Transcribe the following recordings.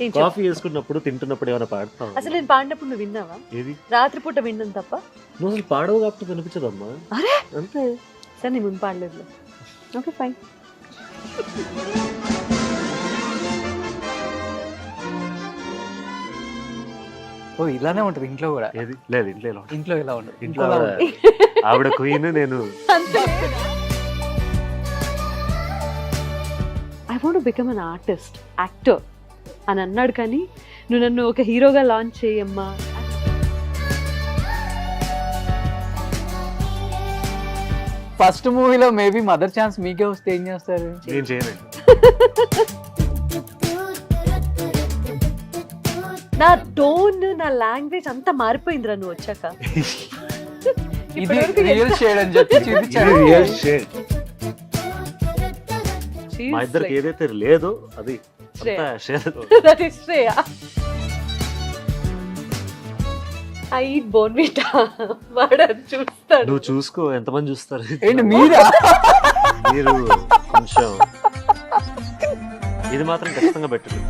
ఏం చెప్పు. కాఫీ వేసుకున్నప్పుడు తింటున్నప్పుడు ఏమైనా పాడతావు? అసలు నేను పాడినప్పుడు నువ్వు విన్నావా? ఏది రాత్రిపూట విన్నాను తప్ప. నువ్వు అసలు పాడవు కాబట్టి కనిపించదమ్మా. అరే అంతే. సరే నేను ముందు పాడలేదు. Okay fine. ఓ ఇలానే ఉంటది ఇంట్లో కూడా. ఏది లేదు ఇంట్లో ఇలా ఉంటుంది. ఇంట్లో ఇలా ఉండదు. ఇంట్లో ఇంకోలా ఆవిడ ఉంటుంది. ఆవిడ క్వీన్, నేను అంతే. I want become an artist, actor అని అన్నాడు. కానీ నువ్వు నన్ను ఒక హీరోగా లాంచ్ చేయమ్మా. ఫస్ట్ మూవీలో మేబీ మదర్ ఛాన్స్ మీకే వస్తే ఏం చేస్తారు? నేను చేయనండి. నా టోన్, నా లాంగ్వేజ్ అంతా మారిపోయిందిరా నువ్వు వచ్చాక. ఇది ఇప్పటివరకు రియల్ షేడ్ అని చెప్పి ఇది చూపించారు. real shade. She's మా ఇద్దరికి like- ఏదైతే లేదో అది Shade. అంతా share. That is Shreya. I eat Bournvita. వాడు అది చూస్తాడు. నువ్వు చూసుకో, ఎంతమంది చూస్తారు? ఏంటి మీరా? మీరు కొంచెం ఇది మాత్రం ఖచ్చితంగా పెట్టండి.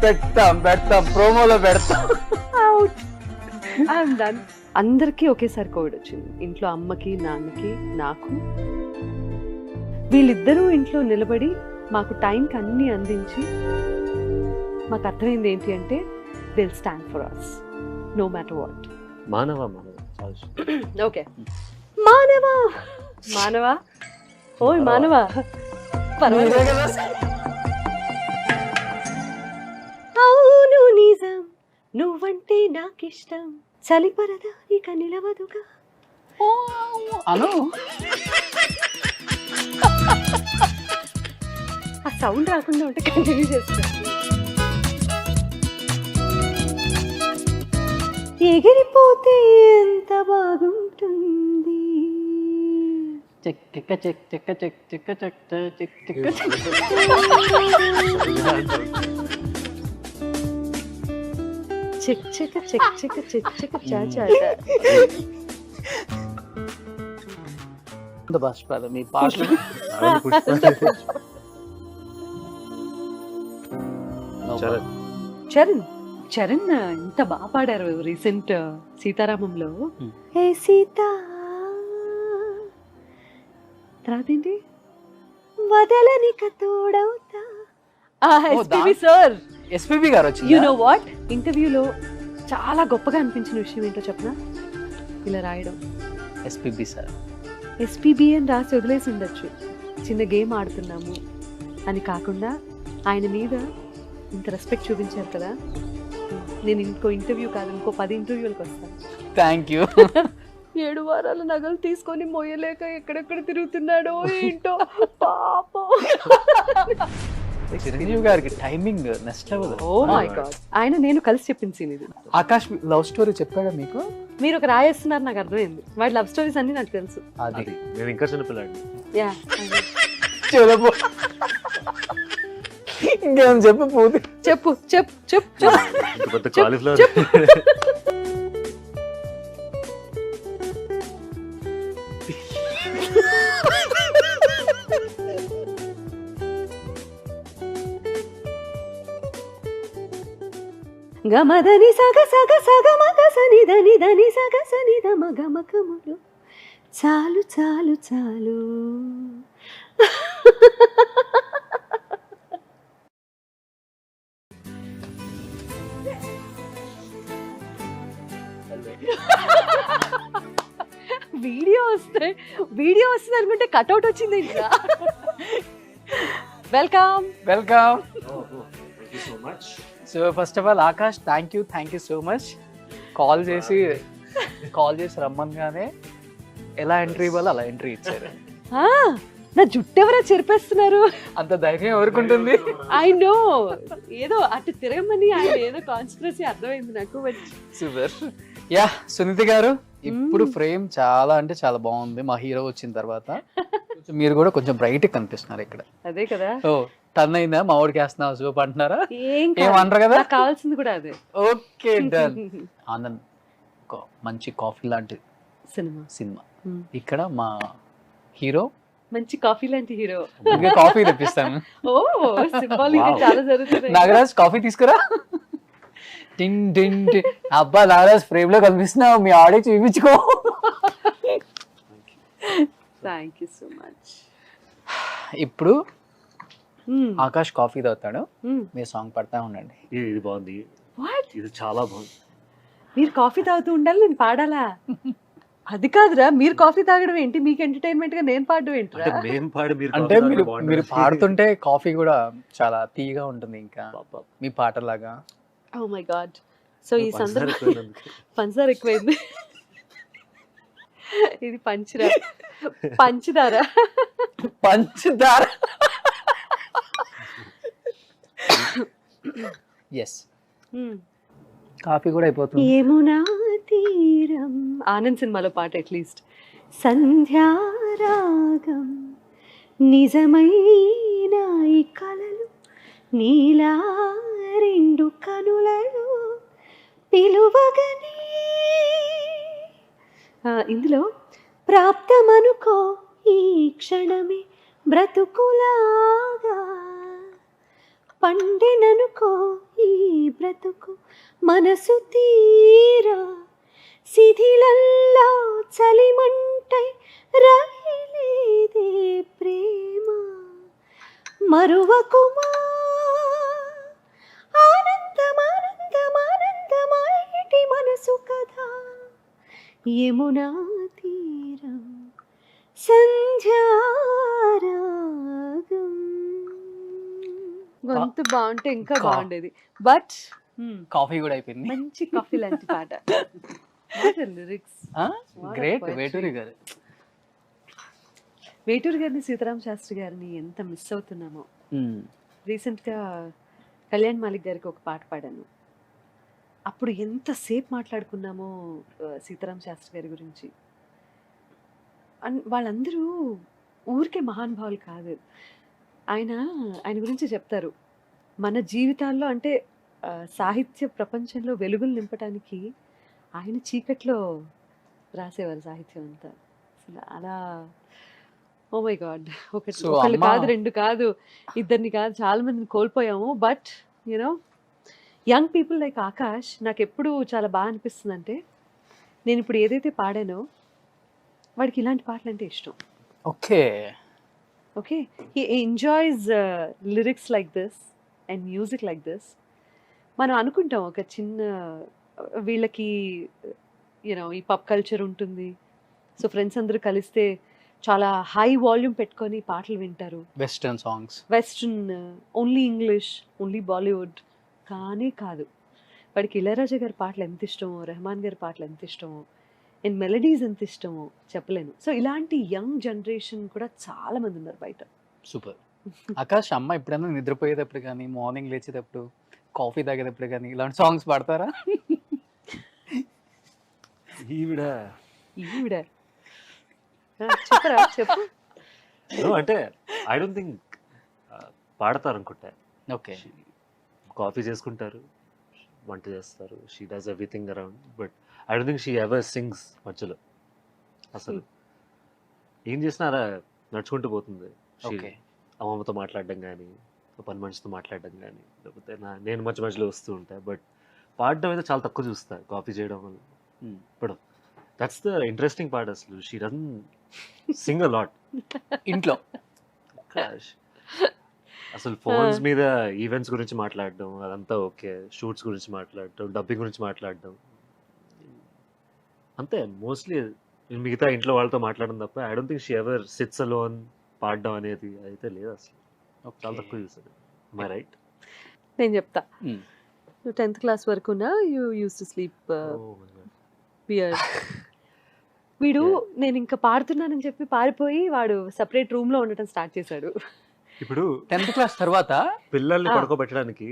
పెడతాం ప్రోమోలో పెడతాం. Out. I'm done. అందరికీ ఒకేసారి కోవిడ్ వచ్చింది. ఇంట్లో అమ్మకి, నాన్నకి, నాకు. వీళ్ళిద్దరూ ఇంట్లో నిలబడి మాకు టైంకి అన్ని అందించి మాకు అర్థమైంది ఏంటి అంటే they will stand for us no matter what. మానవ చాలు. ఓకే మానవా మానవా ఓయ్ మానవా మీరే పర్వాలేదు. కదా? అవును నిజం నువ్వంటే నాకిష్టం చలిపరదా ఇక నిలవదుగా. అను ఆ సౌండ్ రాకుండా ఉంటే కంటిన్యూ చేస్తా. ఎగిరిపోతే ఎంత బాగుంటుంది. చెక్క చెక్ చెక్క చెక్ చెక్క చెక్ చెక్ చెక్క చెక్ చెక్ చెక్ చెక్ చెక్ చెక్ చాచాట. భాష మీ పాటలు ఆవిడ పుష్ప. చరణ్. చరణ్ చరణ్ ఎంత బాగా పాడారు రీసెంట్ సీతారామంలో. Hmm. ఏ సీత తర్వాత ఏంటి వదలనిక తోడవుతా. ఎస్పీబీ సార్, ఎస్పీబీ గారు వచ్చింది. యు నో వాట్, ఇంటర్వ్యూలో చాలా గొప్పగా అనిపించిన విషయం ఏంటో చెప్పనా? ఇలా రాయడం ఎస్పీబీ సార్ ఎస్పీబీ అని రాసి వదిలేసి ఉండొచ్చు, చిన్న గేమ్ ఆడుతున్నాము అని కాకుండా ఆయన మీద ఇంత రెస్పెక్ట్ చూపించారు కదా. నేను ఇంకో ఇంటర్వ్యూ కాదు ఇంకో 10 ఇంటర్వ్యూలకు వస్తాను. Thank you. 7 వారాల నగలు తీసుకొని మోయలేక ఎక్కడెక్కడ తిరుగుతున్నాడో ఏంటో పాపం. చిరంజీవి గారికి timing next level. Oh my God, ఆయన నేను కలిసి చెప్పిన సీన్ ఇది. ఆకాష్ లవ్ స్టోరీ చెప్పాడా మీకు? మీరు ఒక రాయేస్తున్నారు నాకు అర్థమైంది. వాడి లవ్ స్టోరీస్ అన్ని నాకు తెలుసు. అది అది నేను ఇంకా చిన్నపిల్లాడిని. యా చెప్పు ఇంకేం చెప్పు పూర్తి. చెప్పు చెప్పు చెప్పు చెప్పు. ఇంత పెద్ద కాలీఫ్లవర్. గమదని సగ సగ సగ మగ సని దని దని సగ సని ద మగ మగములు చాలు చాలు చాలు. వీడియో వస్తుంది అనుకుంటే కట్అవుట్ వచ్చింది ఇంకా. Welcome. Welcome. Thank you so much. So first of all Akash thank you so much. Call చేసి రమ్మనగానే ఎలా ఎంట్రీ ఇవ్వాలో అలా ఎంట్రీ ఇచ్చారు. నా జుట్టు ఎవరో చెరిపేస్తున్నారు. అంత ధైర్యం ఎవరికి ఉంటుంది? ఐ నో, ఏదో అటు తిరగమని ఆయన ఏదో కాన్స్పిరసీ అర్థమైంది నాకు. But super. యా సునీత గారు, ఇప్పుడు ఫ్రేమ్ చాలా అంటే చాలా బాగుంది. మా హీరో వచ్చిన తర్వాత మీరు కూడా కొంచెం బ్రైట్ కనిపిస్తున్నారు ఇక్కడ. అదే కదా. ఓ టర్న్ అయిందా? మా వాడికి వేస్తున్నావు సూప్ అంటున్నారా? ఏం అంటారు కదా? నాకు కావాల్సింది కూడా అదే. Okay done. ఆనంద్ మంచి కాఫీ లాంటి సినిమా. ఇక్కడ మా హీరో మంచి కాఫీ లాంటి హీరో. కాఫీ తెప్పిస్తాను. ఓ సింబాలిక్ చాలా జరుగుతుంది. నాగరాజ్ కాఫీ తీసుకురా. టిన్ టిన్ టిన్. అబ్బా నారాజ్ ఫ్రేమ్ లో కనిపిస్తున్నావు, మీ ఆడియో చూపించుకో. Thank you so much. ఇప్పుడు ఆకాష్ కాఫీ తాగుతాడు, మీరు సాంగ్ పడతా ఉండండి. ఇది బాగుంది, వాట్? ఇది చాలా బాగుంది. మీరు కాఫీ తాగుతూ ఉండాలి, నేను పాడాలా? అది కాదురా, మీరు కాఫీ తాగడం ఏంటి, మీకు ఎంటర్టైన్మెంట్ గా నేను పాడడం ఏంట్రా? అంటే మేము పాడి మీరు అంటే coffee మీరు తాగితే బాగుంటుంది. మీరు పాడుతుంటే కాఫీ కూడా చాలా తీయగా ఉంటుంది, ఇంకా పాప. మీ పాటలాగా. Oh my god. సో ఈ పంచదార సందర్భం ఎక్కువైనందుకు. పంచదార ఎక్కువైంది. ఇది పంచదార, పంచదార. పంచదార. ఎస్, కాఫీ కూడా అయిపోతుంది. యమునా తీరం, ఆనంద్ సినిమాలో పాట అట్లీస్ట్. సంధ్యారాగం నిజమైన ఈ కలలు నీలా రెండు కనులలో పిలువగని. ఇందులో ప్రాప్తమనుకో ఈ క్షణమే బ్రతుకులాగా, పండిననుకో ఈ బ్రతుకు మనసు తీరా, శిథిలల్లా చలిమంటై రగిలేదే ప్రేమ, మరువకుమా ఆనందమానందమానందమాయిటి మనసు కదా, యమునా తీరం సంధ్యారాగం. గొంతు బాగుంటే ఇంకా బాగుండేది, బట్ కాఫీ కూడా అయిపోయింది. మంచి కాఫీ లాంటి పాట. Lyrics great. poetry. వేటూరి గారు, వేటూరు గారిని, సీతారామ శాస్త్రి గారిని ఎంత మిస్ అవుతున్నామో. రీసెంట్గా కళ్యాణ్ మాలిక్ గారికి ఒక పాట పాడాను. అప్పుడు ఎంతసేపు మాట్లాడుకున్నామో సీతారామ శాస్త్రి గారి గురించి. వాళ్ళందరూ ఊరికే మహానుభావులు కాదు. ఆయన గురించి చెప్తారు, మన జీవితాల్లో అంటే సాహిత్య ప్రపంచంలో వెలుగులు నింపడానికి ఆయన చీకట్లో రాసేవారు సాహిత్యం అంతా. అసలు అలా ఓ మై గాడ్, ఒకళ్ళు కాదు, రెండు కాదు, ఇద్దరిని కాదు, చాలా మందిని కోల్పోయాము. But you know young people like Akash నాకు ఎప్పుడు చాలా బాగా అనిపిస్తుంది. అంటే నేను ఇప్పుడు ఏదైతే పాడానో వాడికి ఇలాంటి పాటలు అంటే ఇష్టం. Okay okay, he enjoys lyrics like this and music like this. మనం అనుకుంటాం ఒక చిన్న వీళ్ళకి యూనో ఈ పబ్ కల్చర్ ఉంటుంది, సో ఫ్రెండ్స్ అందరూ కలిస్తే చాలా హై వాల్యూమ్ పెట్టుకొని పాటలు వింటారు, western songs, western, only English, only Bollywood. కానీ కాదు, వాడికి ఇళయరాజా గారి పాటలు ఎంత ఇష్టమో, రెహమాన్ గారి పాటలు ఎంత ఇష్టమో, అండ్ మెలడీస్ ఎంత ఇష్టమో చెప్పలేను. సో ఇలాంటి యంగ్ జనరేషన్ కూడా చాలా మంది ఉన్నారు బయట. సూపర్. ఆకాష్, అమ్మ ఎప్పుడైనా నిద్రపోయేటప్పుడు కానీ, మార్నింగ్ లేచేటప్పుడు, కాఫీ తాగేటప్పుడు కానీ ఇలాంటి సాంగ్స్ పాడతారా? ఈవిడ ఈవిడ చెప్పరా, చెప్పు. No, అంటే ఐ డోంట్ థింక్ పాడతారు అనుకుంటా. ఓకే, కాఫీ చేసుకుంటారు, వంట చేస్తారు, she does everything around, but I don't think she ever sings మధ్యలో. అసలు ఏం చేసినా అలా నడుచుకుంటూ పోతుంది. ఓకే. అమ్మమ్మతో మాట్లాడడం కానీ, పని మనిషితో మాట్లాడడం కానీ, లేకపోతే నేను మధ్య మధ్యలో వస్తూ ఉంటా. బట్ పాడడం అయితే చాలా తక్కువ చూస్తా కాఫీ చేయడం వల్ల. ఇప్పుడు దట్స్ ద ఇంట్రెస్టింగ్ పార్ట్. అసలు she doesn't Singh a lot ఇంట్లో. అసలు ఫోన్స్ మీద ఈవెంట్స్ గురించి మాట్లాడడం అదంతా ఓకే, షూట్స్ గురించి మాట్లాడడం, డబ్బింగ్ గురించి మాట్లాడడం అంతే. మోస్ట్లీ మిగతా ఇంట్లో వాళ్ళతో మాట్లాడడం తప్ప I don't think she ever sits alone పాడడం అనేది అయితే లేదు అసలు. చాలా తక్కువ చూసాను. My right? నేను చెప్తా. నువ్వు 10th క్లాస్ వరకునా you use to sleep beer. వీడు నేను ఇంకా పాడుతున్నానని చెప్పి పారిపోయి వాడు సపరేట్ రూమ్ లో ఉండటం స్టార్ట్ చేశాడు. ఇప్పుడు 10th క్లాస్ తర్వాత పిల్లల్ని పడుకోబెట్టడానికి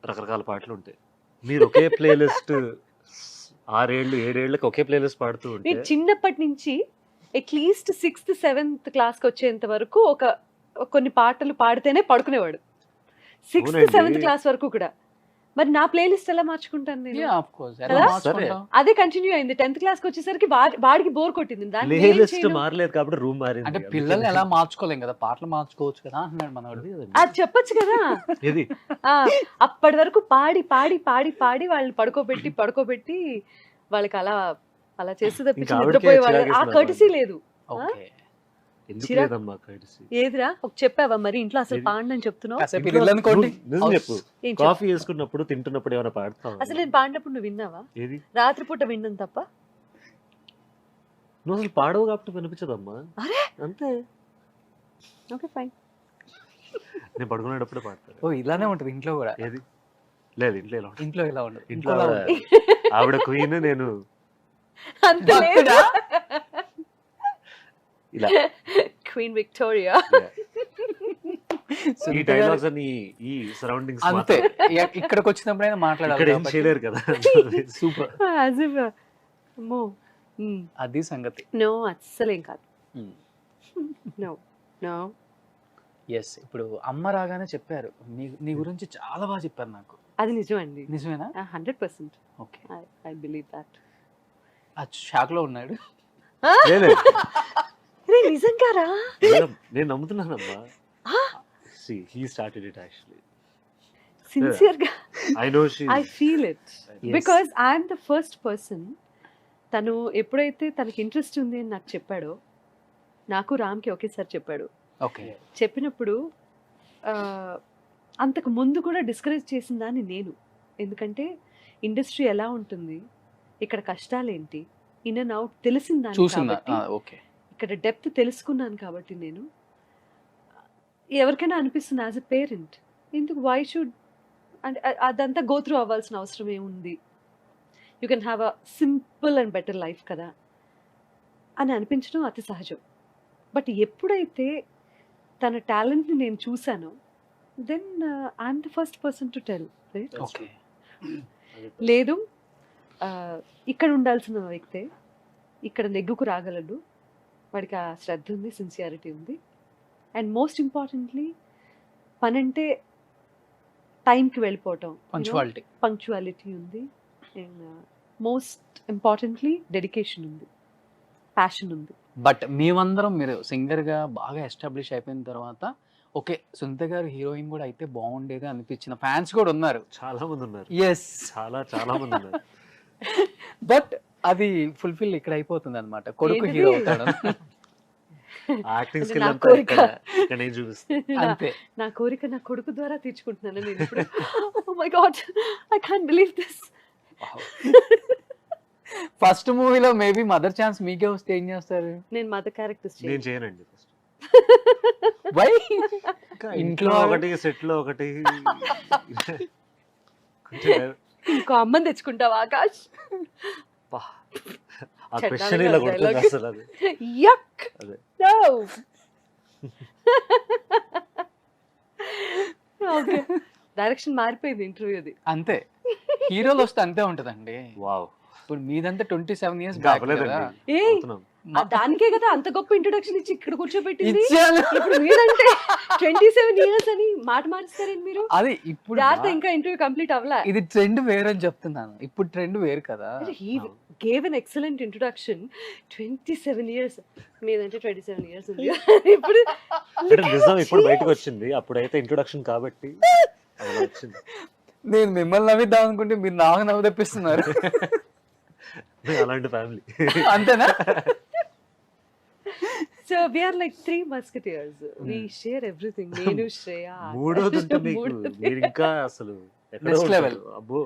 రకరకాల పాటలు ఉంటాయి. మీరు ఒకే ప్లేలిస్ట్ 6 ఏళ్ళు 7 ఏళ్ళకి ఒకే ప్లేలిస్ట్ పాడుతూ ఉంటే, వీడు చిన్నప్పటి నుంచి అట్లీస్ట్ 6th 7th క్లాస్కి వచ్చేంత వరకు కొన్ని పాటలు పాడితేనే పడుకునేవాడు. 6th 7th క్లాస్ వరకు కూడా మరి నా ప్లేలిస్ట్ ఎలా మార్చుకుంటాను నేను? Yeah, of course. ఎలా కదా? మార్చుకుంటాం? అదే కంటిన్యూ అయింది. 10th క్లాస్ కి వచ్చేసరికి వాడికి బోర్ కొట్టింది. దాన్ని నేనేం ప్లేలిస్ట్ చేయను? మారలేదు కాబట్టి రూమ్ మారింది. అంటే పిల్లల్ని ఎలా మార్చుకోలేం కదా, పాటలు మార్చుకోవచ్చు కదా అంటున్నాడు మనవాడు. అదే కదండి. అది చెప్పొచ్చు కదా. ఏది ఆ, అప్పటి వరకు పాడి పాడి పాడి పాడి వాళ్ళని పడుకోబెట్టి వాళ్ళకి అలా అలా చేస్తే తప్పించి ఇంకా ఆవిడకే నిద్రపోయే వాళ్ళు. ఆ చిరాకేసింది కర్టసీ అన్నమాట. లేదు. ఓకే, ఎందుకు చిరా- లేదమ్మా కడిసి? ఏదిరా ఒక చెప్పావా మరి ఇంట్లో అసలు ఏది? పాడనని చెప్తున్నావు? కాసేపు ఇది ఇల్లు అనుకోండి. నిజం చెప్పు. ఏం చెప్పు? కాఫీ వేసుకున్నప్పుడు తింటున్నప్పుడు ఏమైనా పాడతావు? అసలు నేను పాడినప్పుడు నువ్వు విన్నావా? ఏది రాత్రిపూట విన్నాను తప్ప. నువ్వు అసలు పాడవు కాబట్టి వినిపించదమ్మా. అరే! అంతే. Okay fine. నేను పడుకునేటప్పుడే పాడతాను. ఓ ఇలానే ఉంటది ఇంట్లో కూడా. ఏది లేదు ఇంట్లో ఇలా ఉంటుంది. ఇంట్లో ఇలా ఉండదు. ఇంట్లో ఇంట్లో ఆవిడ క్వీన్, నేను అంత లేదు. ఇలా. Queen Victoria. ఈ డైలాగ్స్ అని ఈ సరౌండింగ్స్ అంతే, ఇక్కడికి వచ్చినప్పుడైనా ఇక్కడ మాట్లాడాలి ఏం చేయలేరు కదా. సూపర్. As if, అమ్మో. అది సంగతి. నో అస్సలేం కాదు. No no. ఎస్, ఇప్పుడు అమ్మ రాగానే చెప్పారు నీ గురించి చాలా బాగా చెప్పారు నాకు. అది నిజం అండి. నిజమేనా? 100%. Okay, I believe that. ఆ షాక్ లో ఉన్నాడు. లేదు రే నిజంగారా? నేను నమ్ముతున్నానమ్మా. He started it actually. సిన్సియర్గా I know she. I feel it Yes. Because I'm the first person. తను ఎప్పుడైతే తనకి ఇంట్రెస్ట్ ఉంది అని నాకు చెప్పాడో, నాకు రామ్కి ఒకేసారి చెప్పాడు. ఓకే, చెప్పినప్పుడు అంతకు ముందు కూడా డిస్కరేజ్ చేసిందాన్ని నేను. ఎందుకంటే ఇండస్ట్రీ ఎలా ఉంటుంది, ఇక్కడ కష్టాలేంటి, ఇన్ అండ్ అవుట్ తెలిసిందాన్ని చూసిందా? కాబట్టి, ఓకే, ఇక్కడ డెప్త్ తెలుసుకున్నాను కాబట్టి నేను ఎవరికైనా అనిపిస్తుంది యాజ్ ఎ పేరెంట్, ఎందుకు వై షుడ్ అంటే అదంతా గో త్రూ అవ్వాల్సిన అవసరం ఏముంది, you can have a simple and better life కదా అని అనిపించడం అతి సహజం. బట్ ఎప్పుడైతే తన టాలెంట్ని నేను చూశానో, then I'm the first person to tell right. Okay. లేదు ఇక్కడ ఉండాల్సిన వ్యక్తే ఇక్కడ నెగ్గుకు రాగలడు, వాడికి ఆ శ్రద్ధ ఉంది, సిన్సియారిటీ ఉంది, అండ్ మోస్ట్ ఇంపార్టెంట్లీ పనంటే టైంకి వెళ్ళిపోవటం, పంచువాలిటీ. పంక్చువాలిటీ ఉంది, అండ్ మోస్ట్ ఇంపార్టెంట్లీ డెడికేషన్ ఉంది, ప్యాషన్ ఉంది. బట్ మేమందరం మీరు సింగర్ గా బాగా ఎస్టాబ్లిష్ అయిపోయిన తర్వాత ఓకే సునీత గారు హీరోయిన్ కూడా అయితే బాగుండేది అనిపించిన ఫ్యాన్స్ కూడా ఉన్నారు. చాలా మంది ఉన్నారు. ఎస్, చాలా మంది ఉన్నారు. బట్ అది ఫుల్ఫిల్ ఇక్కడ అయిపోతుంది అనమాట. కొడుకు ఏంటిది? హీరో అవుతాడు యాక్టింగ్ అంటే స్కిల్ నా అంతా కోరిక. ఇక్కడ నేను చూపిస్తాను. అంతే. నా కోరిక నా కొడుకు ద్వారా తీర్చుకుంటున్నాను నేను ఇప్పుడు. Oh my God, I can't believe this. First మూవీలో మేబీ మదర్ ఛాన్స్ మీకే వస్తే ఏం చేస్తారు? నేను మదర్ క్యారెక్టర్స్ నేను చేయనండి. First why? ఇంట్లో ఒకటి, సెట్ లో ఒకటి, కొంచెం ఇంకో అమ్మని తెచ్చుకుంటావా ఆకాష్? పా, ఆ చెడ్డ క్వశ్చన్ ఇలా కొడుతుంది dialogue. అసలు. అది యక్. అదే. నో. ఓకే, డైరెక్షన్ మారిపోయింది ఇంటర్వ్యూది. అంతే, హీరోలు వస్తే అంతే ఉంటదండి. వావ్. ఇప్పుడు మీదంతా 27 years ఇంకా బ్యాక్ అవ్వలేదండి. కదా. ఏ అవుతున్నాం. దానికే కదా అంత గొప్ప ఇంట్రొడక్షన్ ఇచ్చి ఇక్కడ కూర్చోబెట్టింది. ఇచ్చాను. ఇప్పుడు మీరంటే 27 years అని మాట మారుస్తారండి మీరు. అది ఇప్పుడు జాగ్రత్త, ఇంకా ఇంటర్వ్యూ కంప్లీట్ అవ్వలే. ఇది ట్రెండ్ వేరు అని చెప్తున్నాను. ఇప్పుడు ట్రెండ్ వేరు కదా. He gave an excellent introduction. 27 years. మీదంటే 27 years ఉంది. ఇప్పుడు అంటే నిజం ఇప్పుడు బయటకు వచ్చింది, అప్పుడైతే ఇంట్రొడక్షన్ కాబట్టి అలా వచ్చింది. నేను మిమ్మల్ని నవ్విద్దాం అనుకుంటే మీరు నాకు నవ్వు తెప్పిస్తున్నారు. మేము అలాంటి ఫ్యామిలీ. అంతేనా? so we are like three musketeers. We share everything. నేను శ్రేయ. మూడోది ఉంటే మీకు మీరు ఇంకా అసలు ఎక్కడో Next level. ఉంటారు. అబ్బో,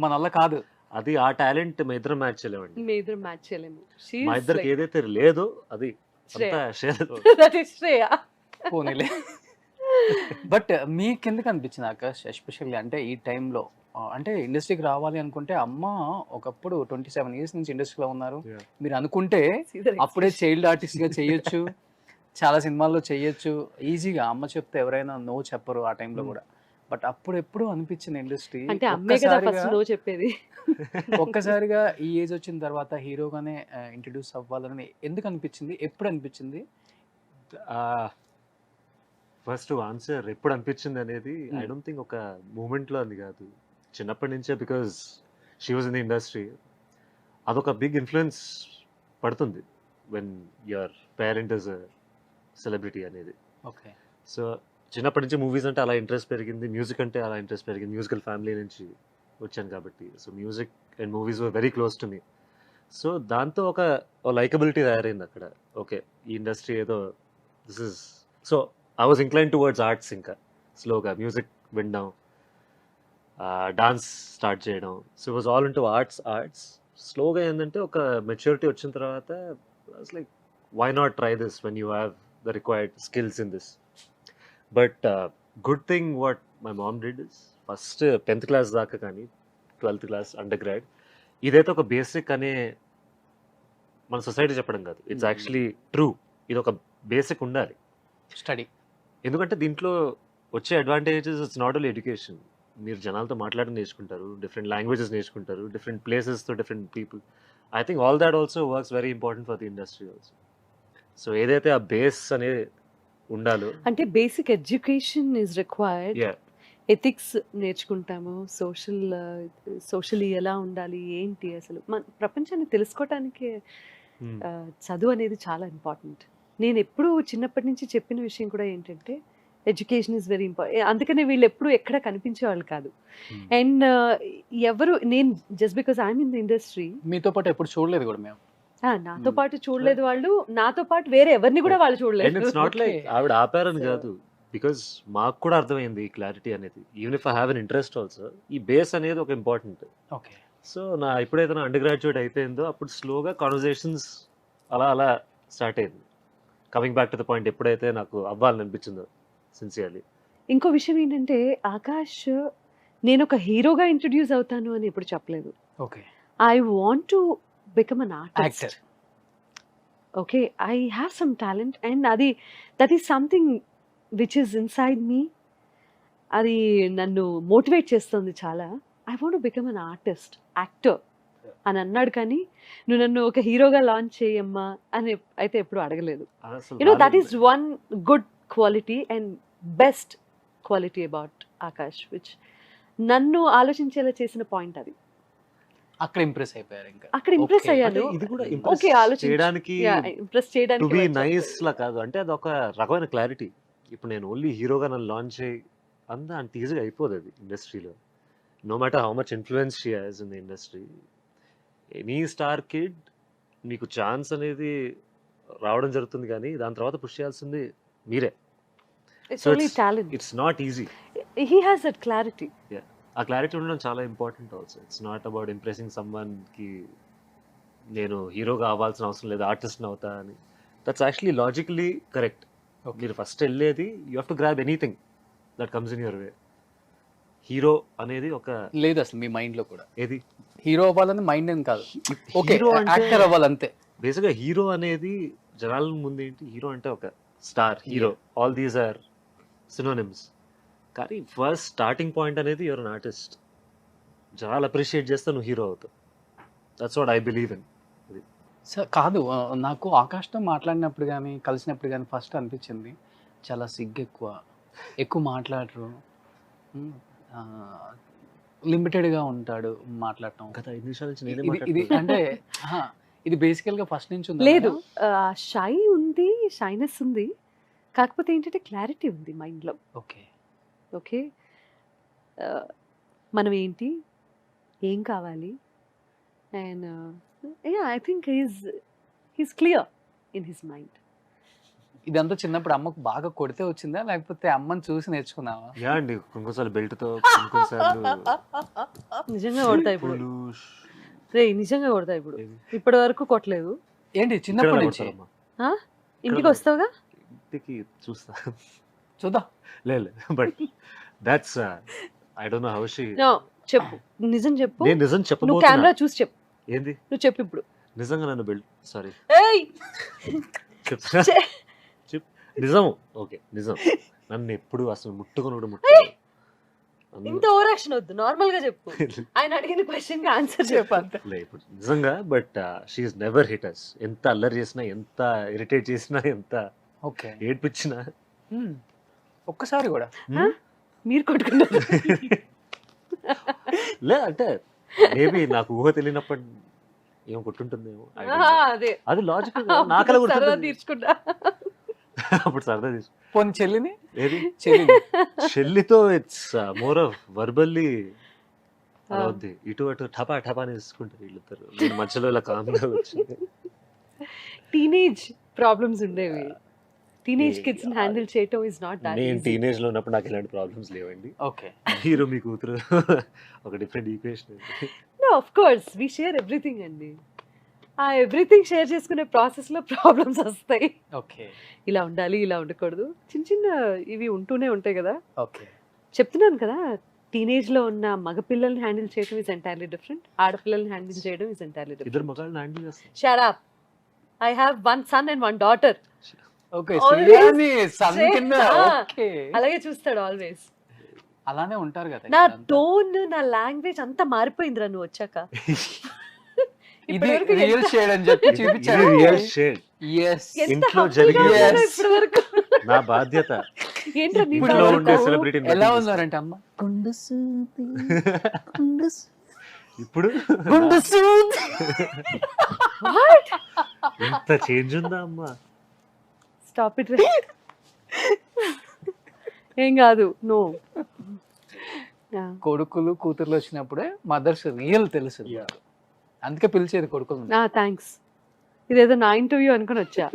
మన వల్ల కాదు. అది ఆ టాలెంట్ మా ఇద్దరం మ్యాచ్ చేయలేమండి. మీ ఇద్దరు మ్యాచ్ చేయలేము. She మా is ఇద్దరికి like, ఏదైతే లేదో అది శ్రేయ. అంతా షేర్. that is Shreya. పోనీలే. బట్ మీకు ఎందుకు అనిపించింది ఆకాష్ ఎస్పెషల్లీ అంటే ఈ టైంలో అంటే ఇండస్ట్రీకి రావాలి అనుకుంటే అమ్మ ఒకప్పుడు 27 years నుంచి ఇండస్ట్రీలో ఉన్నారు. Yeah. మీరు అనుకుంటే See the అప్పుడే చైల్డ్ ఆర్టిస్ట్ గా చేయొచ్చు, చాలా సినిమాల్లో చేయొచ్చు ఈజీగా. అమ్మ చెప్తే ఎవరైనా నో చెప్పరు ఆ టైంలో కూడా. బట్ అప్పుడు ఎప్పుడు అనిపించింది ఇండస్ట్రీ అంటే అమ్మే కదా ఫస్ట్ నో చెప్పేది. ఒక్కసారిగా ఈ ఏజ్ వచ్చిన తర్వాత హీరోగానే ఇంట్రడ్యూస్ అవ్వాలని ఎందుకు అనిపించింది? ఎప్పుడు అనిపించింది? ఫస్ట్ ఆన్సర్ ఎప్పుడు అనిపించింది అనేది ఐ డోంట్ థింక్ ఒక మూమెంట్ లో అని కాదు. చిన్నప్పటి నుంచే, because she was in the industry, అదొక బిగ్ ఇన్ఫ్లుయెన్స్ పడుతుంది when your parent is celebrity అనేది. ఓకే. సో చిన్నప్పటి నుంచి మూవీస్ అంటే అలా ఇంట్రెస్ట్ పెరిగింది, మ్యూజిక్ అంటే అలా ఇంట్రెస్ట్ పెరిగింది. మ్యూజికల్ ఫ్యామిలీ నుంచి వచ్చాను కాబట్టి so music and movies were very close to me. So దాంతో ఒక లైకబిలిటీ తయారైంది అక్కడ. ఓకే, ఈ ఇండస్ట్రీ ఏదో this is, so I was incline towards arts. ఇంకా స్లోగా మ్యూజిక్ వినడం, డాన్స్ స్టార్ట్ చేయడం. So was all into arts. స్లోగా ఏంటంటే ఒక మెచ్యూరిటీ వచ్చిన తర్వాత like why not try this when you have the required skills in this. But good thing what my mom did is first 10th class దాకా కానీ 12th class under grad ఇదైతే ఒక basic అనే మన సొసైటీ చెప్పడం కాదు, ఇట్స్ యాక్చువల్లీ ట్రూ. ఇది ఒక బేసిక్ ఉండాలి స్టడీ. ఎందుకంటే దీంట్లో వచ్చే advantages it's not only education. మీరు జనాలతో మాట్లాడడం నేర్చుకుంటారు, డిఫరెంట్ లాంగ్వేజెస్ నేర్చుకుంటారు, డిఫరెంట్ ప్లేసెస్తో different people. I think all that also works very important for the industry also. So ఏదైతే ఆ బేస్ అనేది ఉండాలో, అంటే basic education is required. yeah, ethics నేర్చుకుంటాము, సోషల్లీ ఎలా ఉండాలి ఏంటి, అసలు మన ప్రపంచాన్ని తెలుసుకోవటానికి hmm, చదువు అనేది చాలా ఇంపార్టెంట్. నేను ఎప్పుడూ చిన్నప్పటి నుంచి చెప్పిన విషయం కూడా ఏంటంటే ఎడ్యుకేషన్ ఈజ్ వెరీ ఇంపార్టెంట్. అందుకనే వీళ్ళు ఎప్పుడు ఎక్కడ కనిపించేవాళ్ళు కాదు. hmm. అండ్ ఎవరు, నేను just because I'm in the industry, మీతో పాటు ఎప్పుడు చూడలేదు కూడా మేము. నాతో పాటు చూడలేదు వాళ్ళు, నాతో పాటు వేరే ఎవరిని కూడా వాళ్ళు And చూడలేదు. it's not like Okay. ఆవిడ ఆపారని So- కాదు, బికాజ్ మాకు కూడా అర్థమైంది ఈ క్లారిటీ అనేది. Even if I have an interest also, ఈ బేస్ అనేది ఒక ఇంపార్టెంట్. ఓకే. సో నా ఎప్పుడైతే నా అండర్ గ్రాడ్యుయేట్ అయిపోయిందో అప్పుడు స్లోగా కాన్వర్జేషన్స్ అలా స్టార్ట్ అయింది. Coming back to the point, ఎప్పుడైతే నాకు అవ్వాలని అనిపించిందో సిన్సియర్లీ. ఇంకో విషయం ఏంటంటే ఆకాష్, నేను ఒక హీరోగా ఇంట్రడ్యూస్ అవుతాను అని ఎప్పుడు చెప్పలేదు. Okay. I want to become an artist. Actor. Okay, I have some talent and that is something which is inside me. అది నన్ను మోటివేట్ చేస్తుంది చాలా. I want to become an artist, actor అని అన్నాడు. కానీ నువ్వు నన్ను ఒక హీరోగా లాంచ్ చేయమ్మా అని అయితే ఎప్పుడు అడగలేదు. That is one good quality and best quality about Akash, which నన్ను ఆలోచించేలా చేసిన పాయింట్ అది. అక్కడ ఇంప్రెస్ అయిపోయారు ఇంకా. అక్కడ ఇంప్రెస్ Okay. అయ్యాను. ఇది కూడా ఓకే, ఇంప్రెస్ ఆలోచించు. చేయడానికి, ఇంప్రెస్ టు చేయడానికి బి వచ్చాను. నైస్ లా కాదు. అంటే అది ఒక రకమైన క్లారిటీ. ఇప్పుడు నేను ఓన్లీ హీరోగా నన్ను లాంచ్ చేయి అంత ఈజీగా అయిపోదు అది ఇండస్ట్రీలో. No matter how much influence she has in the industry, any star kid మీకు ఛాన్స్ అనేది రావడం జరుగుతుంది, కానీ దాని తర్వాత పుష్ చేయాల్సింది మీరే. It's So only talent. It's not easy. He has that clarity. ఆ క్లారిటీ ఉండడం చాలా important also. It's not about impressing సమ్వన్కి నేను హీరోగా అవ్వాల్సిన అవసరం లేదు, ఆర్టిస్ట్ని అవుతా అని. That's actually logically correct. Okay. మీరు ఫస్ట్ వెళ్ళేది you have to grab anything that comes in your way. Hero అనేది ఒక లేదు అసలు మీ మైండ్ లో కూడా ఏది హీరో అవ్వాలని మైండ్ ఏం కాదు. ఓకే, హీరో అంటే యాక్టర్ అవ్వాలంతే. బేసిక్గా హీరో అనేది జనాల ముందు ఏంటి, హీరో అంటే ఒక star hero, all these are synonyms. కానీ ఫస్ట్ స్టార్టింగ్ పాయింట్ అనేది యువర్ అన్ ఆర్టిస్ట్. జనాలు అప్రిషియేట్ చేస్తే నువ్వు హీరో అవుతావు. That's what I believe in. Sir కాదు, నాకు ఆకాష్తో మాట్లాడినప్పుడు కానీ కలిసినప్పుడు కానీ ఫస్ట్ అనిపించింది చాలా సిగ్గు ఎక్కువ మాట్లాడరు, లిమిటెడ్గా ఉంటాడు మాట్లాడటం. గత 5 నిమిషాల నుంచి నేనే ఇది అంటే ఇది బేసికల్గా ఫస్ట్ నుంచి ఉంది లేదు, షై ఉంది, షైనెస్ ఉంది, కాకపోతే ఏంటంటే క్లారిటీ ఉంది మైండ్లో. ఓకే. ఓకే, మనం ఏంటి, ఏం కావాలి, and I think he's clear in his mind. ఇదంతా చిన్నప్పుడు అమ్మకు బాగా కొడితే వచ్చిందా లేకపోతే అమ్మని చూసి నేర్చుకున్నావా? యా అండి, కొన్నిసార్లు బెల్ట్తో, కొన్నిసార్లు నిజంగా కొడతా ఇప్పుడు, రే నిజంగా కొడతా ఇప్పుడు. ఇప్పటి వరకు కొట్టలేదు. ఏంటి చిన్నప్పటి నుంచి? ఇంటికి వస్తావుగా, ఇంటికి చూస్తా, చూద్దాం. లేదు but that's I don't know how she. చెప్పు, నిజం చెప్పు. నేను నిజం నువ్వు చెప్పబోతున్నా. కెమెరా చూసి చెప్పు. ఏంది? నువ్వు చెప్పు ఇప్పుడు. నిజంగా నన్ను బెల్ట్, సారీ ఏయ్ చెప్తా, నిజం. ఓకే, నిజం. నన్ను ఎప్పుడు అసలు ముట్టుకొని కూడా ఇంత ఓవర్ యాక్షన్ వద్దు, నార్మల్ గా చెప్పు. ఆయన అడిగిన క్వశ్చన్ కి ఆన్సర్ చెప్పు అంతే. ఇప్పుడు నిజంగా but she is never hit us. ఎంత అల్లరి చేసినా, ఎంత ఇరిటేట్ చేసినా, ఎంత ఓకే, ఏడ్పించినా ఒక్కసారి కూడా మీరు కొట్టుకున్నారు. లే అంటే మేబీ నాకు ఊహ తెలియనప్పుడు ఏం కొట్టుంటుందేమో I don't know. అదే అది లాజికల్ నాకలా సరదా గుర్తుంది తీర్చుకుంటా. అప్పుడు సరదా తీసు పోనీ చెల్లిని ఏది చెల్లిని చెల్లితో ఇట్స్ మోర్ ఆఫ్ వర్బల్లీ అలా ఉంది. ఇటు అటు టపా టపా అని తీసుకుంటారు వీళ్ళిద్దరు. నేను మధ్యలో ఇలా కామ్గా వచ్చింది. టీనేజ్ ప్రాబ్లమ్స్ ఉండేవి. టీనేజ్ ఏ- కిడ్స్ హ్యాండిల్ చేయటం ఇస్ నాట్ దాట్ నేను ఈజీ. టీనేజ్ లో ఉన్నప్పుడు నాకు ఇలాంటి ప్రాబ్లమ్స్ లేవండి. ఓకే. మీరు మీ కూతురు ఒక different equation. No of course we share everything అండి. ఆ ఎవ్రీథింగ్ షేర్ చేసుకునే ప్రాసెస్ లో ప్రాబ్లమ్స్ వస్తాయి. ఓకే. ఇలా ఉండాలి, ఇలా ఉండకూడదు, చిన్న చిన్న ఇవి ఉంటూనే ఉంటాయి కదా. ఓకే. చెప్తున్నాను కదా, టీనేజ్ లో ఉన్న మగపిల్లల్ని హ్యాండిల్ చేయడం ఇస్ ఎంటైర్లీ డిఫరెంట్, ఆడపిల్లల్ని హ్యాండిల్ చేయడం ఇస్ ఎంటైర్లీ డిఫరెంట్. ఇద్దరు మగాళ్ళని హ్యాండిల్ చేస్తారు. Shut up. I have one son and one daughter. Okay. Always శ్రీయాని సన్ say- కింద. ఓకే. అలాగే చూస్తాడు ఆల్వేస్. అలానే ఉంటారు కదా నా ఇక్కడంతా. టోన్, నా లాంగ్వేజ్ అంతా మారిపోయిందిరా నువ్వు వచ్చాక. ఇది ఇప్పటివరకు రియల్ షేడ్ అని చెప్పి చూపించారు. Real shade. Yes. ఎంత ఇంట్లో humble గా జరిగే ఉన్నారో Yes. ఇప్పటి వరకు. నా బాధ్యత ఏంట్రా నీ ఇప్పుడు ఇంట్లో బాధ? ఉండే సెలబ్రిటీ ఎలా ఉన్నారంటే అమ్మ గుండు సూది, గుండు ఇప్పుడు గుండు సూది. What? ఇంత చేంజ్ ఉందా అమ్మా? Stop it. ఏం కాదు, నో. కొడుకులు కూతుర్లు వచ్చినప్పుడే మదర్స్ రియల్ తెలుసు. అందుకే పిలిచేది కొడుకులు. థ్యాంక్స్. ఇదేదో నా ఇంటర్వ్యూ అనుకుని వచ్చా.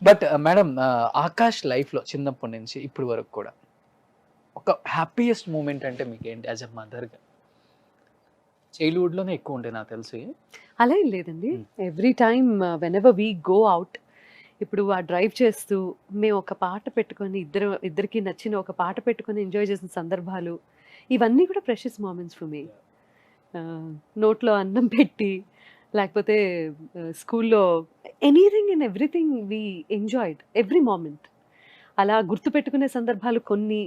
బట్ మేడం, ఆకాష్ లైఫ్ లో చిన్నప్పటి నుంచి ఇప్పటి వరకు కూడా ఒక హ్యాపీయెస్ట్ మూమెంట్ అంటే మీకు ఏంటి యాజ్ ఎ మదర్ గా? చైల్డ్హుడ్ లోనే ఎక్కువ ఉండే నాకు తెలిసి. అలా ఏం లేదండి. Every time when ever we go out, ఇప్పుడు ఆ డ్రైవ్ చేస్తూ మేము ఒక పాట పెట్టుకొని ఇద్దరికి నచ్చిన ఒక పాట పెట్టుకొని ఎంజాయ్ చేసిన సందర్భాలు, ఇవన్నీ కూడా ప్రెషియస్ మూమెంట్స్ ఫర్ మీ. నోట్లో అన్నం పెట్టి, లేకపోతే స్కూల్లో anything and everything we enjoyed every moment. అలా గుర్తుపెట్టుకునే సందర్భాలు కొన్ని,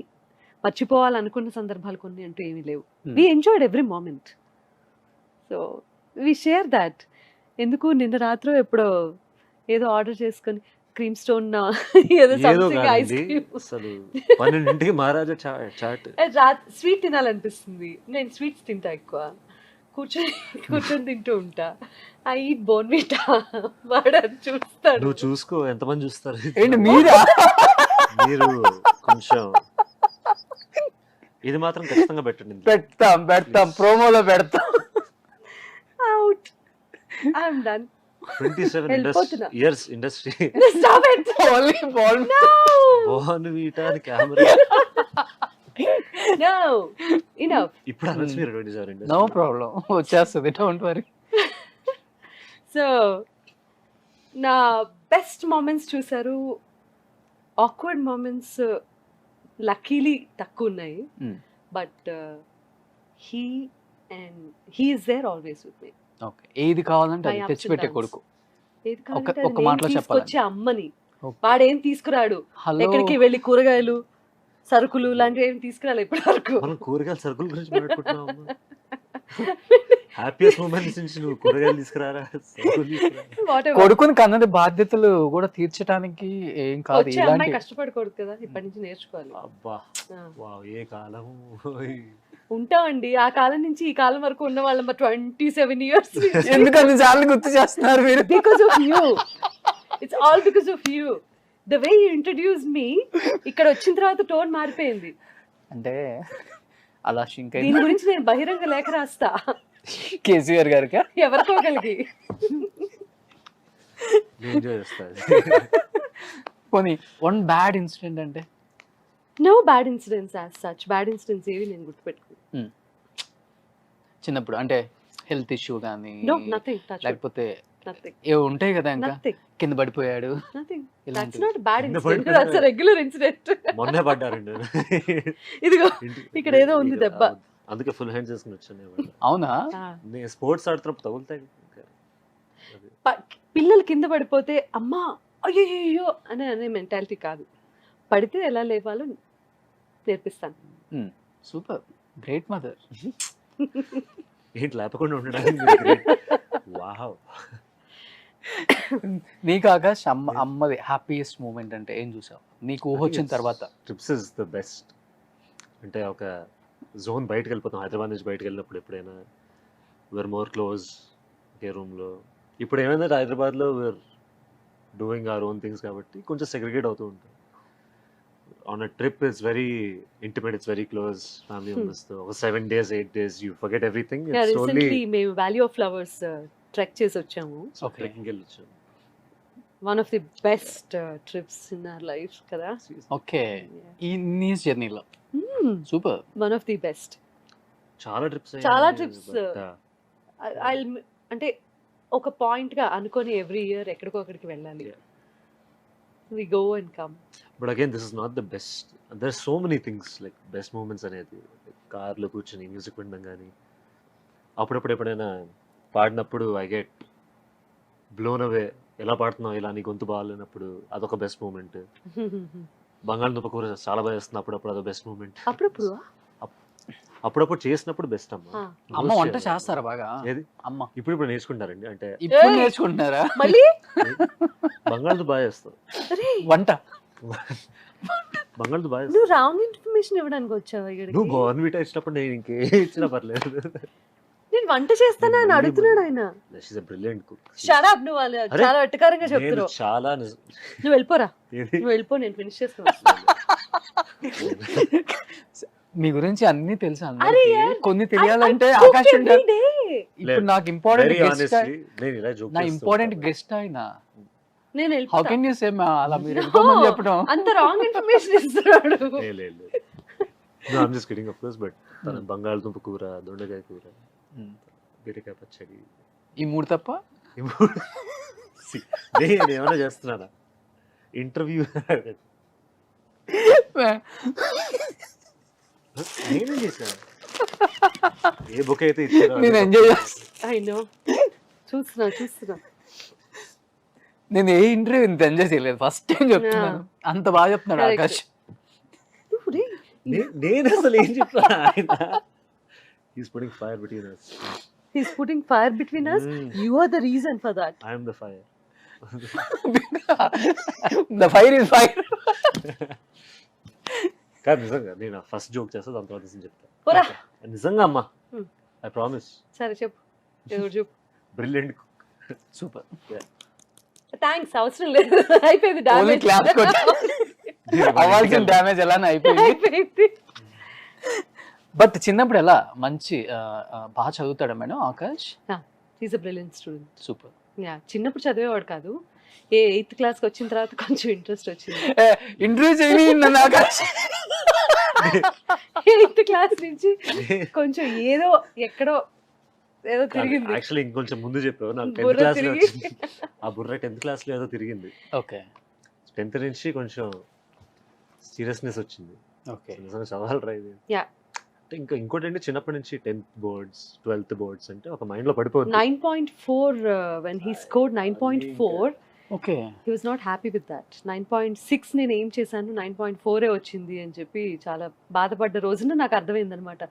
మర్చిపోవాలనుకున్న సందర్భాలు కొన్ని అంటూ ఏమీ లేవు. We enjoyed every moment. So we share that. ఎందుకు నిన్న రాత్రి ఎప్పుడో ఏదో ఆర్డర్ చేసుకొని క్రీమ్ స్టోన్ ఏదో ఏదో సంథింగ్ ఐస్ కాదండి క్రీమ్, అసలు 12ంటికి మహారాజా చాట్. స్వీట్ తినాలనిపిస్తుంది. నేను స్వీట్స్ తింటా ఎక్కువ. కూర్చొని తింటూ ఉంటా. I eat Bournvita. వాడు అది చూస్తాడు. నువ్వు చూసుకో ఎంతమంది చూస్తారు. ఏంటి మీరా? మీరు కొంచెం ఇది మాత్రం ఖచ్చితంగా పెట్టండి. పెడతాం ప్రోమోలో పెడతాం. అవుట్. I'm done. 27 వెళ్ళిపోతున్నా. Years industry. Stop it. Only ball. No. Mohan వీటా కెమెరా. No. Enough. ఇప్పుడు అనొచ్చు మీరు 27 నో ఇండస్ట్రీ. ప్రాబ్లం, వచ్చేస్తుంది, డోంట్ వరీ. సో నా బెస్ట్ మూమెంట్స్ చూసారు. ఆక్వర్డ్ మూమెంట్స్ లక్కీలీ తక్కువ ఉన్నాయి. But he is there always with me. Okay. ఏది కావాలంటే My అది ups తెచ్చిపెట్టే and downs. కొడుకు. ఏది కావాలంటే అది ఒక నేను మాటలో తీసుకొచ్చే అమ్మని. Okay. వాడేం తీసుకురాడు. హలో. ఎక్కడికి వెళ్ళి కూరగాయలు, సరుకులు లాంటివి ఏం తీసుకురాలి ఇప్పటి వరకు. మనం కూరగాయల సరుకుల గురించి మాట్లాడుకుంటున్నాం. హ్యాపీయెస్ట్ మూమెంట్స్ నుంచి నువ్వు కూరగాయలు తీసుకురారా, సరుకులు తీసుకురారా. Whatever. కొడుకుని కన్నది బాధ్యతలు కూడా తీర్చడానికి ఏం కాదు. వచ్చే ఇలాంటి అమ్మాయి కష్టపడకూడదు కదా, ఇప్పటి నుంచి నేర్చుకోవాలి. అబ్బా ఆ. వావ్ ఏ కాలం. ఉంటామండి ఆ కాలం నుంచి ఈ కాలం వరకు ఉన్న వాళ్ళం 27 years. ఎందుకని చాలా గుర్తు చేస్తున్నారు మీరు? Because of you. It's all because of you. The way you introduced me, ఇక్కడ వచ్చిన తర్వాత టోన్ మారిపోయింది. అంటే అలా షింక్ దీని గురించి నేను బహిరంగ లేఖ రాస్తా కేసీఆర్ గారికి. ఎవరికో కలిగి. ఎంజాయ్ చేస్తాను. పోనీ వన్ బ్యాడ్ ఇన్సిడెంట్ అంటే? No bad incidents as such. Bad incidents ఏవి నేను గుర్తుపెట్టుకున్నాను. చిన్నప్పుడు అంటే హెల్త్ ఇష్యూ కానీ No, nothing. Touch wood. లేకపోతే Nothing. ఏవో ఉంటాయి కదా, ఇంకా Nothing. కింద పడిపోయాడు. Nothing. That's ఇలాంటివి. not a bad కింద incident. పడిపోయాడు. That's a regular incident. మొన్నే పడ్డారండి. ఇదిగో ఇక్కడ ఏదో ఉంది దెబ్బ. అందుకే ఫుల్ హ్యాండ్ చేసుకుని వచ్చాను ఇవాళ. అవునా? నేను స్పోర్ట్స్ ఆడుతున్నప్పుడు తగులుతాయి. పిల్లలు కింద పడిపోతే అమ్మా అయ్యో అనే మెంటాలిటీ కాదు. పడితే ఎలా లేవాలో నేర్పిస్తాను. Super, great mother. ఏంటి లేపకుండా ఉండడానికి. వావ్. నీకు ఆకాష్ అమ్మది హ్యాపీయెస్ట్ మూమెంట్ అంటే ఏం చూసావు నీకు ఊహ వచ్చిన తర్వాత? Trips is the best. అంటే ఒక జోన్ బయటకు వెళ్ళిపోతాం. హైదరాబాద్ నుంచి బయటకు వెళ్ళినప్పుడు ఎప్పుడైనా వీఆర్ మోర్ క్లోజ్ ఒకే రూమ్లో. ఇప్పుడు ఏమైందంటే హైదరాబాద్లో we're doing our own things కాబట్టి కొంచెం సెగ్రిగేట్ అవుతూ ఉంటాం. On a trip it's very intimate, it's very close family మెంబర్స్తో. ఒక 7 days 8 days you forget everything. It's only recently మేము వాల్యూ ఆఫ్ ఫ్లవర్స్ ట్రెక్ చేసి వచ్చాము. Okay. ట్రెక్కింగ్కి వెళ్ళొచ్చాం. One of the best trips in our life కదా. Okay, ఈ nice జర్నీలో super. One of the best. చాలా ట్రిప్స్ చాలా trips, అంటే ఒక పాయింట్ గా అనుకొని ఎవ్రీ ఇయర్ ఎక్కడికో అక్కడికి వెళ్ళాలి. Yeah. We go and come. But again this is not the best. There so many things like best moments అనేది. కార్లో కూర్చొని మ్యూజిక్ వినడం కానీ, అప్పుడప్పుడు ఎప్పుడైనా పాడినప్పుడు ఐ గెట్ బ్లోన్ అవే. ఎలా పాడుతున్నావు, ఇలా నీ గొంతు బాగాలేనప్పుడు అదొక బెస్ట్ మూమెంట్. బంగాళదుంప కూర చాలా బాగా చేస్తుంది అప్పుడప్పుడు, అదొక బెస్ట్ మూమెంట్. అప్పుడప్పుడు అప్పుడప్పుడు చేసినప్పుడు బెస్ట్ అమ్మ. అమ్మ వంట చేస్తారా బాగా? ఏది అమ్మ ఇప్పుడు నేర్చుకుంటారండి. అంటే ఇప్పుడు ఏయ్! నేర్చుకుంటున్నారా మళ్ళీ బంగాళదుంప బాగా చేస్తావు. అరే వంట? బంగాళదుంప బాగా నువ్వు చేస్తావు. రాంగ్ ఇన్ఫర్మేషన్ ఇవ్వడానికి వచ్చావు ఇక్కడికి. నువ్వు బోర్న్విటా ఇచ్చినప్పుడు నేను ఇంకే ఇచ్చినా పర్లేదు. నేను వంట చేస్తానా అని అడుగుతున్నాడు ఆయన. She's a brilliant cook. Shut up, నువ్వు వాళ్ళు అరే, చాలా వెటకారంగా నేను చెప్తున్నావు. చాలా నువ్వు వెళ్ళిపోరా, ఏది? నువ్వు వెళ్ళిపో, నేను ఫినిష్ చేస్తాను. మీ గురించి అన్ని తెలుసు అరే అందరికీ. యార్, కొన్ని తెలియాలంటే I cook ఆకాశ్ every ఉంటారు. day. ఇప్పుడు నాకు ఇంపార్టెంట్ వెరీ గెస్ట్, ఆనెస్ట్లీ నేను ఇలా జోక్ నా ఇంపార్టెంట్ గెస్ట్ ఆయన. నేను హౌ వెళ్ళిపోతా. కెన్ యూ సే అలా మీరు వెళ్ళిపోమని చెప్పడం? అంత రాంగ్ ఇన్ఫర్మేషన్ ఇస్తున్నాడు. లేదు. No, I'm just kidding of course, but తన బంగాళదుంప కూర, దొండకాయ కూర, బీరకాయ పచ్చడి, ఈ మూడు తప్ప ఈ మూడు. See, నేను ఏమైనా చేస్తున్నానా ఇంటర్వ్యూ? నేనేం చేశాను? ఏ బుక్ అయితే ఇచ్చారో నేను ఎంజాయ్ చేస్తాను. ఐ నో, చూస్తున్నా. నేను ఏ ఇంటర్వ్యూ ఇంత ఎంజాయ్ చేయలేదు, ఫస్ట్ టైం చెప్తున్నాను. అంత బాగా చెప్తున్నాడు Correct. ఆకాష్. నేను అసలు ఏం చెప్పాను? ఆయన he's putting fire between us. He's putting fire between us. You are the reason for that. I am the fire. The fire is fire. కాదు నిజంగా నేను ఫస్ట్ జోక్ చేస్తా, దాని తర్వాత నిజం చెప్తా. పోరా. నిజంగా అమ్మా, Hmm. I promise. సరే చెప్పు, ఏదో చెప్పు. Brilliant cook. సూపర్. థ్యాంక్స్, అవసరం లేదు. అయిపోయింది, Only డామేజ్. claps కొట్టు. అవ్వాల్సిన డ్యామేజ్ ఎలానే అయిపోయింది. అయిపోయింది. బట్ చిన్నప్పుడు ఎలా మంచి బాగా చదువుతాడా madam Akash? He's a brilliant student. Super. Yeah, చిన్నప్పుడు చదివేవాడు కాదు. 8th క్లాస్కి వచ్చిన తర్వాత కొంచెం ఇంట్రెస్ట్ వచ్చింది. ఇంటర్వ్యూ చేయి నన్ను ఆకాష్. 8th క్లాస్ నుంచి కొంచెం ఏదో ఎక్కడో ఏదో తిరిగింది. యాక్చువల్లీ ఇంకొంచెం ముందు చెప్పావు నాకు. 10th బుర్ర క్లాస్ లో తిరిగి. వచ్చింది ఆ బుర్ర. 10th క్లాస్ లో ఏదో తిరిగింది. ఓకే 10th నుంచి కొంచెం సీరియస్నెస్ వచ్చింది. ఓకే. నిజంగా చదవాలి రా ఇది. Yeah. అంటే ఇంకోటి అంటే చిన్నప్పటి నుంచి 10th బోర్డ్స్ 12th బోర్డ్స్ అంటే ఒక మైండ్ లో పడిపోతుంది. 9.4 when he scored 9.4, okay. he was not happy with that. 9.6 నేను ఏం చేశాను, 9.4 వచ్చింది అని చెప్పి చాలా బాధపడ్డ రోజున నాకు అర్థమైంది అనమాట.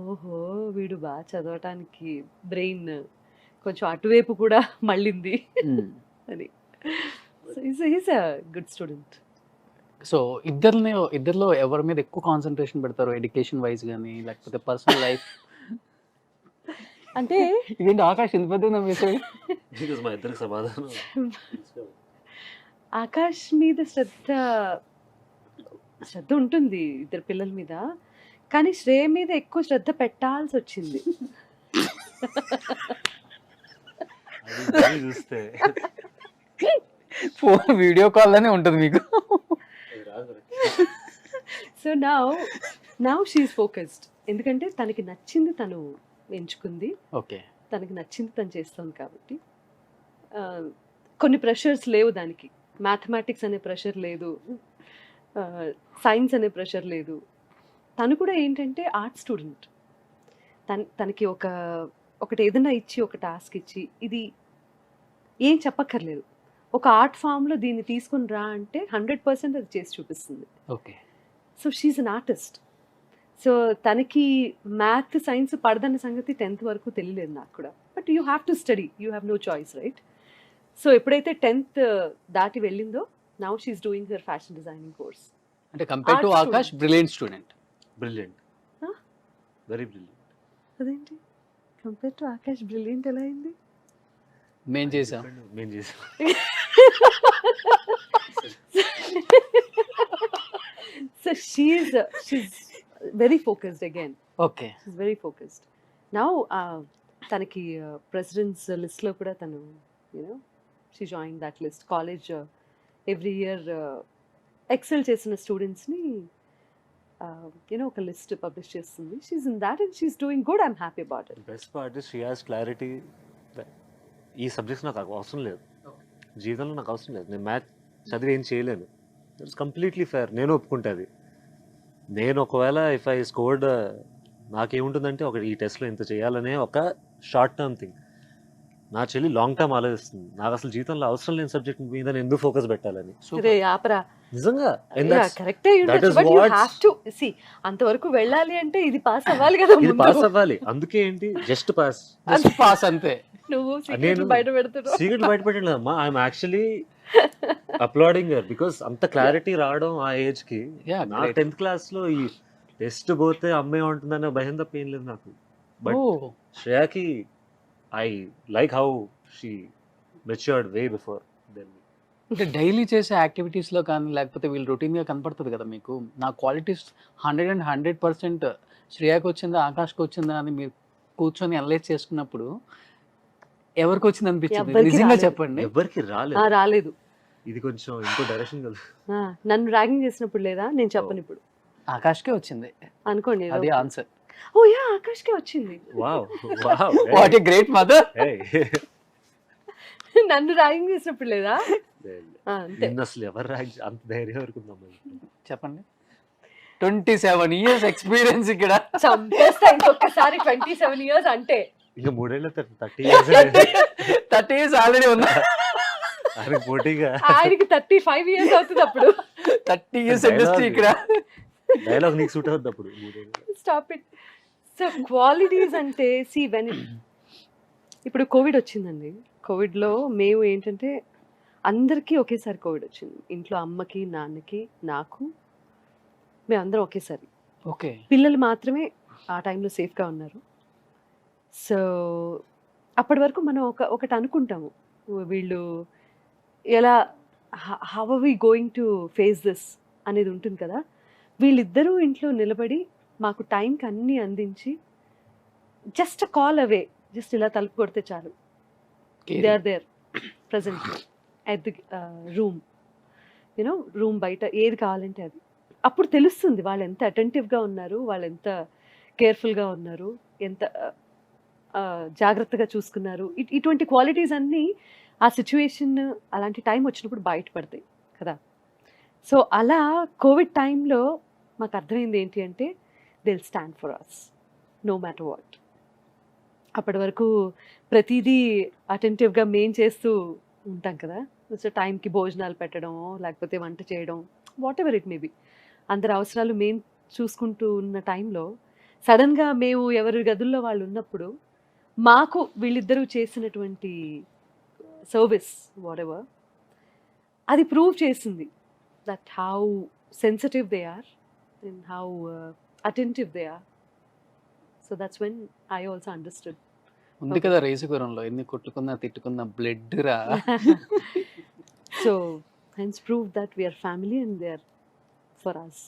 ఓహో, వీడు బాగా చదవటానికి బ్రెయిన్ కొంచెం అటువైపు కూడా మళ్ళింది అని. Is a good student. So ఇద్దరిలో ఎవరి మీద ఎక్కువ కాన్సన్ట్రేషన్ పెడతారు, ఎడ్యుకేషన్ వైజ్ కానీ లేకపోతే పర్సనల్ లైఫ్? అంటే ఇదేంటి ఆకాష్ ఇంత పెద్ద మెసేజ్? Because మా ఇద్దరికి సమాధానం ఆకాష్ మీద శ్రద్ధ ఉంటుంది ఇద్దరు పిల్లల మీద, కానీ శ్రేయ మీద ఎక్కువ శ్రద్ధ పెట్టాల్సి వచ్చింది. అది చూస్తే ఫోన్ వీడియో కాల్ లోనే ఉంటుంది మీకు. అది రాదు. So now she's focused. ఎందుకంటే తనకి నచ్చింది తను ఎంచుకుంది, ఓకే. తనకి నచ్చింది తను చేస్తుంది కాబట్టి. కొన్ని ప్రెషర్స్ లేవు దానికి. మ్యాథమెటిక్స్ అనే ప్రెషర్ లేదు, సైన్స్ అనే ప్రెషర్ లేదు. తను కూడా ఏంటంటే ఆర్ట్ స్టూడెంట్. తనకి ఒకటి ఏదైనా ఇచ్చి, ఒక టాస్క్ ఇచ్చి, ఇది ఏం చెప్పక్కర్లేదు, ఒక ఆర్ట్ ఫామ్లో దీన్ని తీసుకుని రా అంటే 100% అది చేసి చూపిస్తుంది. Okay. So she's an artist. So తనకి మ్యాథ్ సైన్స్ పడదన్న సంగతి 10th వరకు తెలియలేదు నాకు కూడా. But you have to study, you have no choice, right? So ఎప్పుడైతే 10th దాటి వెళ్ళిందో, now she's doing her fashion designing course. అంటే compare to Art Akash brilliant student. Brilliant, Huh? Very brilliant. అదేంటి కంపేర్ టు ఆకాష్ బ్రిలియంట్ ఎలా అయింది? మేం చేసాం. మేము చేసాం. So she's very focused again. Okay. She's very focused. Now తనకి president's list లో కూడా తను she joined that list. College every year excel చేసిన students ని ఒక లిస్ట్ పబ్లిష్ చేస్తుంది. She's in that and she's doing good. I'm happy about it. Best part is she has clarity. ఈ subjects నాకు అవసరం లేదు, జీవితంలో నాకు అవసరం లేదు, నేను మ్యాథ్స్ చదివి ఏం చేయలేను. It's completely fair. నేను ఒప్పుకుంటుంది. నేను ఒకవేళ ఇఫ్ ఐ స్కోర్డ్ నాకేముంటుందంటే ఈ టెస్ట్లో ఇంత చేయాలనే ఒక షార్ట్ టర్మ్ థింగ్. నా చెల్లి లాంగ్ టర్మ్ ఆలోచిస్తుంది. నాకు అసలు జీవితంలో అవసరం లేని సబ్జెక్ట్ మీద నేను ఎందుకు ఫోకస్ పెట్టాలని. రే ఆపరా. నిజంగా కరెక్టే ఉండొచ్చు, but you have to see అంతవరకు వెళ్ళాలి అంటే ఇది పాస్ అవ్వాలి కదా. ఇది పాస్ అవ్వాలి. అందుకే ఏంటి జస్ట్ పాస్ అంతే. నువ్వు నేను బయట పెడుతున్నావు. సీక్రెట్ బయట పెట్టలేదమ్మా. ఐఎమ్ యాక్చువల్లీ అప్లాడింగ్ హర్ బికాస్ అంత క్లారిటీ రావడం ఆ ఏజ్ కి. Yeah, నా great. 10th క్లాస్ లో ఈ టెస్ట్ పోతే అమ్మాయి ఉంటుందనే భయం తప్ప ఏం లేదు నాకు. బట్ Oh, శ్రేయాకి I like how she matured way before then. అంటే డైలీ చేసే యాక్టివిటీస్ లో కానీ లేకపోతే వీళ్ళు రొటీన్ గా కనపడుతుంది కదా మీకు. నా క్వాలిటీస్ 100% శ్రేయాకి వచ్చిందా ఆకాష్కి వచ్చిందా అని మీరు కూర్చొని అనలైజ్ చేసుకున్నప్పుడు ఎవరికి వచ్చింది అనిపించింది? ఎవ్వరికి నిజంగా రాలేదు. చెప్పండి. ఎవరికి రాలేదు. రాలేదు. ఇది కొంచెం ఇంకో డైరెక్షన్ కదా. నన్ను ర్యాగింగ్ చేసినప్పుడు లేదా? నేను చెప్పను ఇప్పుడు ఆకాష్కే వచ్చింది అనుకోండి. అది ఆన్సర్. ఓ యా ఆకాష్కే వచ్చింది. Wow wow. What a great mother. నన్ను ర్యాగింగ్ చేసినప్పుడు లేదా? అంతే. నిన్న అసలు ఎవరు అంత ధైర్యం వరకు ఉందమ్మా. చెప్పండి. 27 years ఎక్స్పీరియన్స్ ఇక్కడ. చంపేస్తా ఇంకొకసారి 27 years అంటే. ఇంకా 3 ఏళ్ళ 30 years 30 years ఆల్రెడీ ఉన్నా. ఆయనకి పోటీగా ఆయనకి 35 years అవుతుంది అప్పుడు. 30 years ఇండస్ట్రీ ఇక్కడ. డైలాగ్ నీకు సూట్ అవుద్ది అప్పుడు. 3 ఏళ్ళు. Stop it. సో క్వాలిటీస్ అంటే సి వెన్ ఇప్పుడు కోవిడ్ వచ్చిందండి. కోవిడ్లో మేము ఏంటంటే అందరికీ ఒకేసారి కోవిడ్ వచ్చింది. ఇంట్లో అమ్మకి నాన్నకి నాకు మేమందరం ఒకేసారి. ఓకే. పిల్లలు మాత్రమే ఆ టైంలో సేఫ్గా ఉన్నారు. సో అప్పటి వరకు మనం ఒకటి అనుకుంటాము, వీళ్ళు ఎలా how are we going to face this అనేది ఉంటుంది కదా. వీళ్ళిద్దరూ ఇంట్లో నిలబడి మాకు టైంకి అన్నీ అందించి జస్ట్ కాల్ అవే, జస్ట్ ఇలా తలుపు కొడితే చాలు, they are there present at the room, room బయట ఏది కావాలంటే అది. అప్పుడు తెలుస్తుంది వాళ్ళు ఎంత అటెంటివ్గా ఉన్నారు, వాళ్ళు ఎంత కేర్ఫుల్గా ఉన్నారు, ఎంత జాగ్రత్తగా చూసుకున్నారు. ఇటువంటి క్వాలిటీస్ అన్నీ ఆ సిచ్యువేషన్ అలాంటి టైం వచ్చినప్పుడు బయటపడతాయి కదా. సో అలా కోవిడ్ టైంలో మాకు అర్థమైంది ఏంటి అంటే they will stand for us no matter what. అప్పటి వరకు ప్రతిదీ అటెంటివ్గా మేం చేస్తూ ఉంటాం కదా. సో టైంకి భోజనాలు పెట్టడం లేకపోతే వంట చేయడం what ever it may be, అందరి అవసరాలు మేము చూసుకుంటూ ఉన్న టైంలో సడన్గా మేము ఎవరి గదుల్లో వాళ్ళు ఉన్నప్పుడు మాకు వీళ్ళిద్దరూ చేసినటువంటి సర్వీస్ వాట్ ఎవర్ అది ప్రూవ్ చేసింది that how sensitive they are and how attentive they are. So that's when I also understood. ఉంది కదా రేసుగురంలో ఎన్ని కొట్టుకున్నా తిట్టుకున్నా బ్లడ్ రా. So hence prove that we are family and they are for us.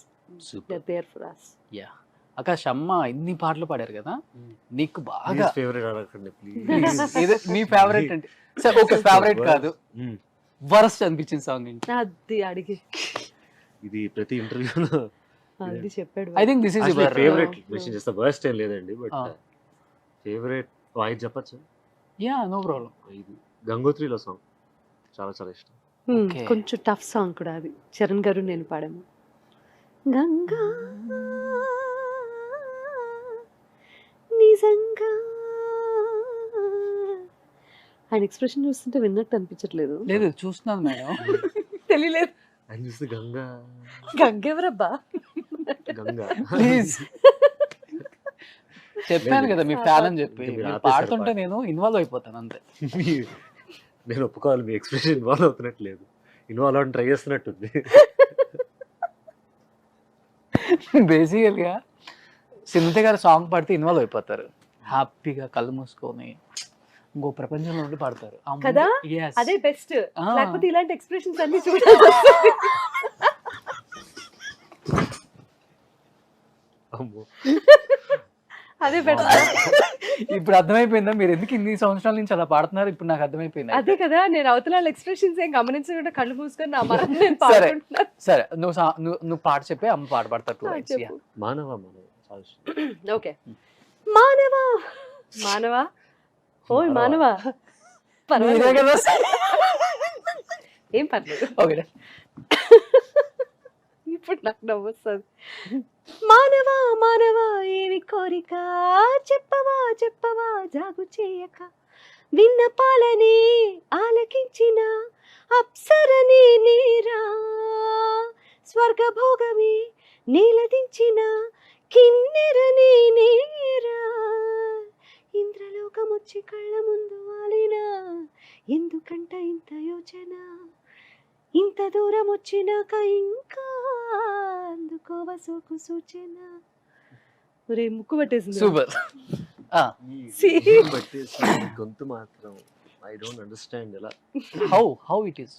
They're there for us. Yeah. Akash అమ్మ ఇన్ని పాటలు పాడారు కదా, నీకు బాగా ఫేవరెట్ అడగండి ప్లీజ్. ఏదో మీ ఫేవరెట్ అంటే సరే ఓకే ఫేవరెట్ కాదు, వరస్ట్ అనిపించిన సాంగ్ ఏంటి? అది అడిగి ఇది ప్రతి ఇంటర్వ్యూలో అది చెప్పాడు. I think this is your favourite mention చేస్తా. వర్స్ట్ ఏం లేదండి, బట్ ఫేవరెట్ ఐదు చెప్పచ్చా? Yeah no problem. ఇది గంగోత్రిలో సాంగ్ చాలా చాలా ఇష్టం. Okay. కొంచెం టఫ్ సాంగ్ కూడా అది. చరణ్ గారు నేను పాడాము. గంగా నిజంగా ఆయన ఎక్స్ప్రెషన్ చూస్తుంటే విన్నట్టు అనిపించట్లేదు. లేదు చూస్తున్నాను మేడం. తెలియలేదు. ఆయన చూస్తే గంగా గంగెవరబ్బా? గంగా ప్లీజ్ చెప్పాను కదా మీ ఫ్యాన్ అని చెప్పి. ఇంకా మీరు మీరు ఆపేశారు పాడుతుంటే నేను ఇన్వాల్వ్ అయిపోతాను అంతే. నేను ఒప్పుకోవాలి, మీ ఎక్స్ప్రెషన్ ఇన్వాల్వ్ అవుతున్నట్టు లేదు, ఇన్వాల్వ్ అవ్వడం ట్రై చేస్తున్నట్టుంది. బేసికల్గా సింధు గారు సాంగ్ పాడితే ఇన్వాల్వ్ అయిపోతారు, హ్యాపీగా కళ్ళు మూసుకొని ఇంకో ప్రపంచంలో ఉండి పాడతారు. ఆ moment- కదా? Yes. అదే బెస్ట్. ఆ. లేకపోతే ఇలాంటి ఎక్స్ప్రెషన్స్ అన్ని చూడాల్సి వస్తుంది. అమ్మో. అదే బెటర్. ఇప్పుడు అర్థమైపోయిందా మీరు ఎందుకు ఇన్ని సంవత్సరాల నుంచి అలా పాడుతున్నారు? ఇప్పుడు నాకు అర్థమైపోయింది. అదే కదా, నేను అవతల ఎక్స్ప్రెషన్స్ ఏం గమనించకుండా కళ్ళు మూసుకొని నా మనం నేను సరే. పాడుకుంటున్నాను. సరే నువ్వు పాట చెప్పి అమ్మ పాట పాడతారు 2 lines. చెప్పు. మానవ చాలా ఇష్టం. ఓకే. మానవా మానవా ఓయ్ మానవా. పర్వాలేదు. మీరే కదా. ఏం పర్లేదు. ఓకే. ఇప్పుడు నాకు నవ్వు వస్తుంది. మానవా మానవా ఏమి కోరిక, చెప్పవా చెప్పవా జాగు చేయక, విన్నపాలని ఆలకించిన అప్సరని నీరా, స్వర్గభోగమి నీలదించిన కిన్నెరని నీరా, ఇంద్రలోకమొచ్చి కళ్ళ ముందు వాలినా, ఎందుకంట ఇంత యోచన, ఇంత దూరం వచ్చినాక ఇంకా అందుకోవ సోకు సూచన. ఒరే ముక్కు పట్టేసింది. సూపర్. ఈ బట్టేసి గొంతు మాత్రం ఐ డోంట్ అండర్స్టాండ్ ఎలా. How it is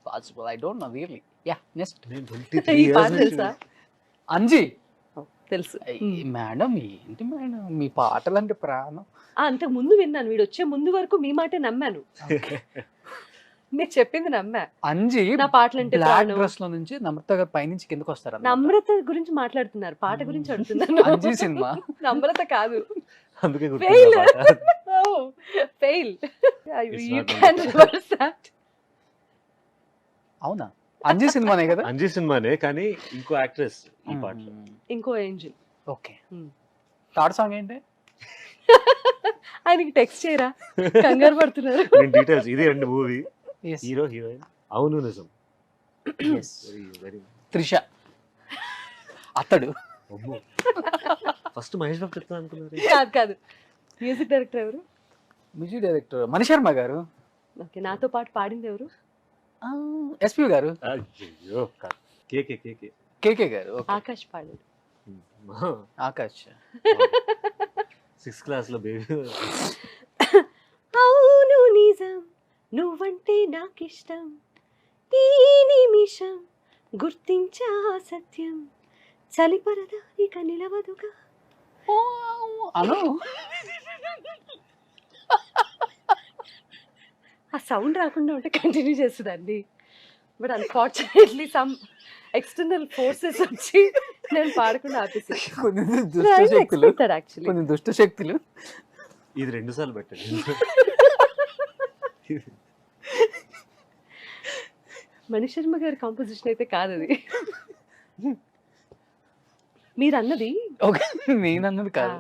possible, I don't know really. Yeah next నేను 23 ఈ years పాట నుంచి తెలుసా? అంజీ. తెలుసు. మేడం ఏంటి మేడం మీ పాటలు అంటే ప్రాణం. అంతకు ముందు విన్నాను, వీడు వచ్చే ముందు వరకు మీ మాటే నమ్మాను. మీరు చెప్పింది నమ్మా. అంజీ నా పాటలంటే బ్లాక్ ప్రాణం. డ్రెస్ లో నుంచి నమ్రత గారు పైనుంచి కిందకి వస్తారు. నమ్రత గురించి మాట్లాడుతున్నారు, పాట గురించి అడుగుతున్నాను. అంజీ సినిమా. నమ్రత కాదు. అందుకే Fail. గుర్తు. Fail. It's you not can Namrata. Reverse that. అవునా? అంజీ సినిమానే కదా. అంజీ సినిమానే కానీ ఇంకో యాక్ట్రెస్ ఈ పాటలో. ఇంకో angel. Okay. Hmm. Third song ఏంటి? ఆయనకి టెక్స్ట్ చేయరా, కంగారు పడుతున్నారు. నేను డీటెయిల్స్ ఇదే అండి మూవీ. Yes. హీరో హీరోయిన్ అవును నిజం. Yes. Very very. Trisha. Athadu. అమ్మో. ఫస్ట్ మహేష్ బాబు చెప్తా అనుకున్నారు. కాదు కాదు, మ్యూజిక్ డైరెక్టర్ ఎవరు? Music director Mani Sharma garu. Okay, నాతో పాటు పాడింది ఎవరు? ఎస్పీ గారు. అయ్యో కేకే కేకే. కేకే గారు. Okay. ఆకాష్ పాడాడు. ఆకాష్. 6th class లో బేబీ. అవును నిజం, నువ్వంటే నాకిష్టం, ఈ నిమిషం గుర్తించా సత్యం, చలిపరదా ఇక నిలవదుగా. అను. ఆ సౌండ్ రాకుండా ఉంటే కంటిన్యూ చేస్తుందండి. But unfortunately some external forces వచ్చి నేను పాడకుండా ఆపేసి. కొన్ని దుష్ట శక్తులు. యాక్చువల్లీ కొన్ని దుష్ట శక్తులు. ఇది 2 సార్లు పెట్టండి. మణిశర్మ గారి కాంపోజిషన్ అయితే కాదు అది. మీరు అన్నది ఓకే. నేను అన్నది కాదు,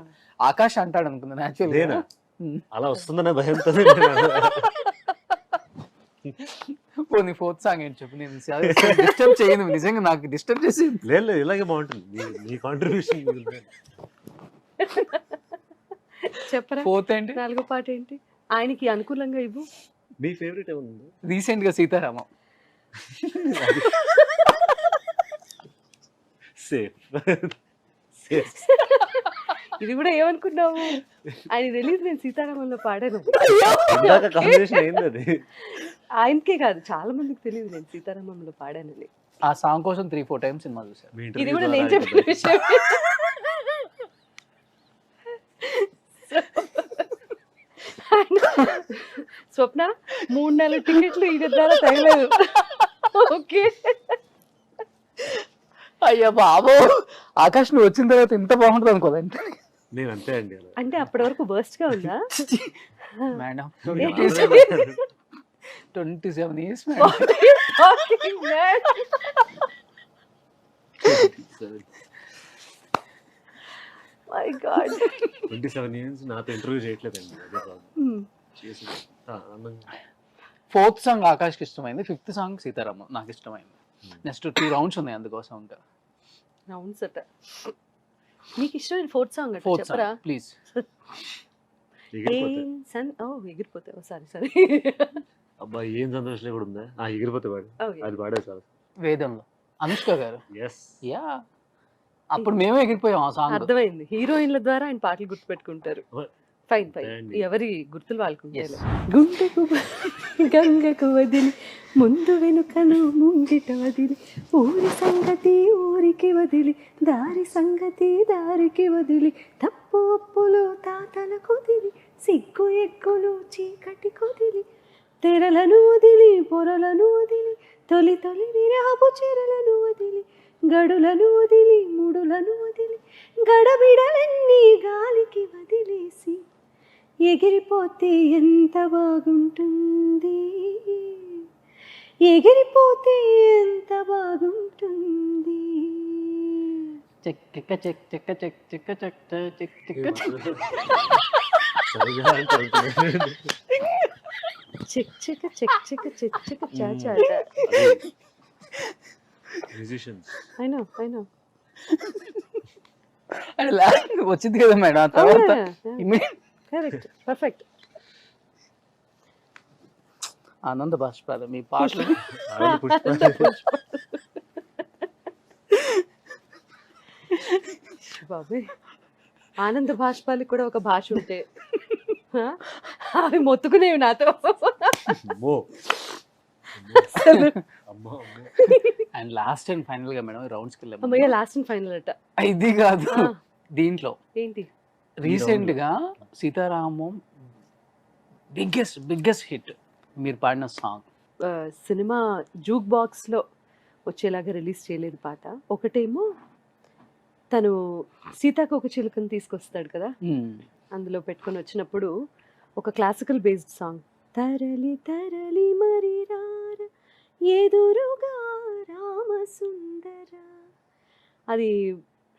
ఆకాష్ అంటాడు అనుకున్నాను నేనా? యాక్చువల్గా. అలా వస్తుందనే భయంతో పోనీ 4th సాంగ్ ఏంటి చెప్పు. నేను డిస్టర్బ్ చేయను, నిజంగా నాకు డిస్టర్బ్ చేసి. లేదు లేదు, ఇలాగే బాగుంటుంది మీ కాంట్రిబ్యూషన్. చెప్పరా, 4th ఏంటి? 4వ పాట ఏంటి? ఆయనకి అనుకూలంగా ఇవ్వు. మీ ఫేవరెట్ ఏముంది? రీసెంట్ గా సీతారామం. Safe safe. ఇది కూడా ఏమనుకున్నావు? ఆయన తెలియదు నేను సీతారామంలో పాడాను. ఇందాక కాంబినేషన్ అయింది అది. ఆయనకే కాదు, చాలా మందికి తెలియదు నేను సీతారామంలో పాడానని. ఆ సాంగ్ కోసం 3-4 టైమ్స్ సినిమా చూసాను. మీ ఇది interview కూడా ద్వారా నేను చెప్పిన అయిపోయింది. విషయం. స్వప్న 3-4 టికెట్లు ఈ ద్వారా తగలేదు. ఓకే. అయ్యా బాబో, ఆకాష్ నువ్వు వచ్చిన తర్వాత ఇంత బాగుంటుంది అనుకోదండి. నేను అంతే అండి అలా. అంటే అప్పటి వరకు బర్స్ట్ గా ఉందా? మేడం నేను 27 years What madam. are you talking, man? My God. 27 years నాతో ఇంటర్వ్యూ చేయట్లేదండి. అదే ప్రాబ్లం. Hmm. చేసి ఆనందంగా. 4th సాంగ్ ఆకాష్కి ఇష్టమైంది, 5th సాంగ్ సీతారామం నాకు ఇష్టమైంది. నెక్స్ట్ 2 రౌండ్స్ ఉన్నాయి అందుకోసం ఇంకా. అవును సట. నీకు ఇష్టమైన 4th సాంగ్ అంటే 4th చెప్పరా? Song please. ఎగిరిపోతే ఎగిరిపోతావు. సారీ. అబ్బా ఏం సంతోషం కూడా ఉందా? ఎగిరిపోతే వాడు అది పాడే చాలు. వేదంలో అనుష్క గారు. ఎస్. యా అప్పుడు మేము ఎగిరిపోయాం ఆ సాంగ్. అర్థమైంది, హీరోయిన్ల ద్వారా ఆయన పాటలు గుర్తుపెట్టుకుంటారు. ఫైన్ ఫైన్, అండి. ఎవరి గుర్తులు వాళ్ళకుంటాయి. Yes. గుండెకు గంగకు వదిలి ముందు వెనుకను ముంగిట వదిలి ఊరి సంగతి ఊరికి వదిలి దారి సంగతి దారికి వదిలి తప్పు ఒప్పులు తాతల కుదిలి సిగ్గు ఎగ్గులు చీకటి కుదిలి తెరలను వదిలి పొరలను వదిలి తొలి తొలి విరహపు చెరలను వదిలి గడులను వదిలి ముడులను వదిలి గడబిడలన్నీ గాలికి వదిలేసి ఎగిరిపోతే ఎంత బాగుంటుంది, ఎగిరిపోతే ఎంత బాగుంటుంది. చెక్క చెక్ చెక్క చెక్ చెక్క చెక్ చెక్ చెక్క సరిగా అనుకుంటున్నాను. Check check check check check check చాచా. Musicians. ఐ నో వచ్చింది కదా మేడం. ఆ తర్వాత కరెక్ట్, పర్ఫెక్ట్. ఆనంద బాష్పాలు మీ పాటలు. ఆవిడ పుష్ప. బాబాయ్, ఆనంద భాష్పాలకి కూడా ఒక భాష ఉంటే ఆ? అవి మొత్తుకునేవి నాతో. అమ్మో. అసలు అమ్మో. అండ్ లాస్ట్ అండ్ ఫైనల్ గా మేడం రౌండ్స్కి వెళ్ళాము. అమ్మయ్య, లాస్ట్ అండ్ ఫైనల్ అట. ఇది కాదు, ఆ. దీంట్లో ఏంటి? రీసెంట్ గా సీతారామం బిగ్గెస్ట్ హిట్ మీరు పాడిన సాంగ్. సినిమా జూక్ బాక్స్లో వచ్చేలాగా రిలీజ్ చేయలేదు పాట. ఒకటేమో తను సీతాకు ఒక చిలుకను తీసుకొస్తాడు కదా, అందులో పెట్టుకొని వచ్చినప్పుడు ఒక క్లాసికల్ బేస్డ్ సాంగ్, తరలి తరలి మరి రార ఎదురుగా రామసుందర, అది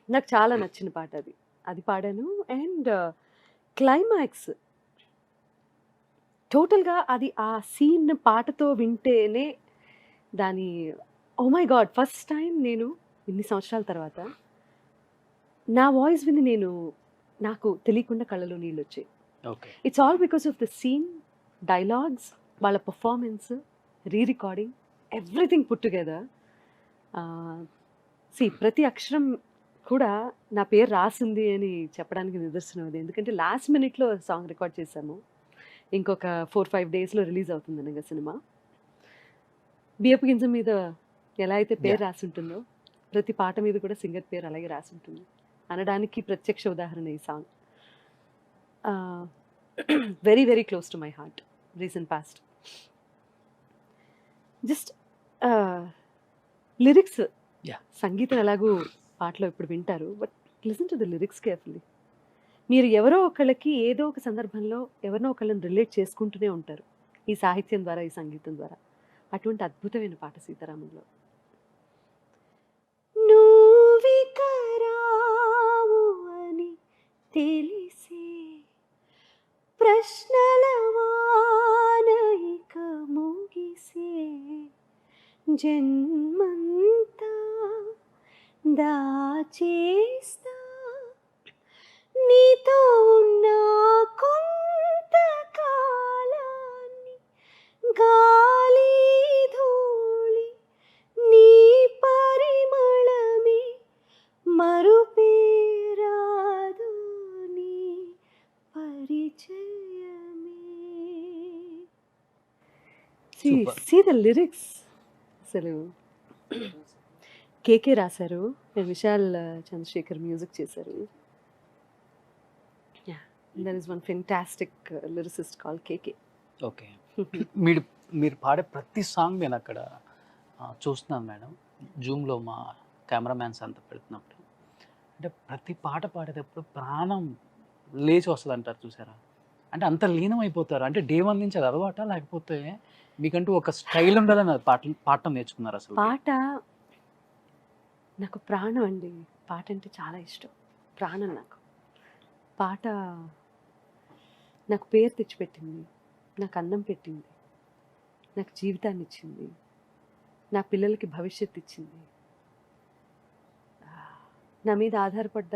నాకు చాలా నచ్చిన పాట. అది పాడాను. అండ్ క్లైమాక్స్ టోటల్గా అది ఆ సీన్ పాటతో వింటేనే దాని, oh my God, first time నేను ఇన్ని సంవత్సరాల తర్వాత నా వాయిస్ విని నాకు తెలియకుండా కళ్ళలో నీళ్ళు వచ్చాయి. Okay. It's all because of the scene, dialogues, వాళ్ళ performance, recording, everything put together. ప్రతి అక్షరం కూడా నా పేరు రాసింది అని చెప్పడానికి నిదర్శనం అది. ఎందుకంటే లాస్ట్ మినిట్లో సాంగ్ రికార్డ్ చేశాము. ఇంకొక 4-5 డేస్లో రిలీజ్ అవుతుంది అనగా సినిమా. బియ్యపు గింజ మీద ఎలా అయితే పేరు రాసి ఉంటుందో ప్రతి పాట మీద కూడా సింగర్ పేరు అలాగే రాసి ఉంటుంది అనడానికి ప్రత్యక్ష ఉదాహరణ ఈ song. Very very close to my heart, recent past. Just lyrics, సంగీతం ఎలాగూ పాటలో ఇప్పుడు వింటారు, but listen to the lyrics carefully. మీరు ఎవరో ఒకళ్ళకి ఏదో ఒక సందర్భంలో ఎవరినో ఒకళ్ళని రిలేట్ చేసుకుంటూనే ఉంటారు ఈ సాహిత్యం ద్వారా, ఈ సంగీతం ద్వారా. అటువంటి అద్భుతమైన పాట సీతారామంలో. నువ్విక రావు అని తెలిసే ప్రశ్నల వాన ఇక ముగిసే జన్మంతా దాచేస్తా నీతో ఉన్న కొంత కాలాన్ని గాలి ధూళి నీ పరిమళమే మరుపేరాదు నీ పరిచయమే. Super. See the lyrics. అసలు కేకే రాశారు, విశాల్ చంద్రశేఖర్ మ్యూజిక్ చేశారు. There is one fantastic lyricist called KK. Okay. మీరు పాడే ప్రతి సాంగ్ నేను అక్కడ చూస్తున్నాను మేడం, జూమ్లో మా కెమెరామ్యాన్స్ అంతా పెడుతున్నప్పుడు. అంటే ప్రతి పాట పాడేటప్పుడు ప్రాణం లేచి వస్తుంది అంటారు చూసారా, అంటే అంత లీనం అయిపోతారు. అంటే డే 1 నుంచి అది అలవాట, లేకపోతే మీకంటూ ఒక స్టైల్ ఉండాలని అది పాడటం నేర్చుకున్నారు? అసలు పాట నాకు ప్రాణం అండి. పాట అంటే చాలా ఇష్టం, ప్రాణం నాకు. పాట నాకు పేరు తెచ్చిపెట్టింది, నాకు అన్నం పెట్టింది, నాకు జీవితాన్ని ఇచ్చింది, నా పిల్లలకి భవిష్యత్తు ఇచ్చింది. నా మీద ఆధారపడ్డ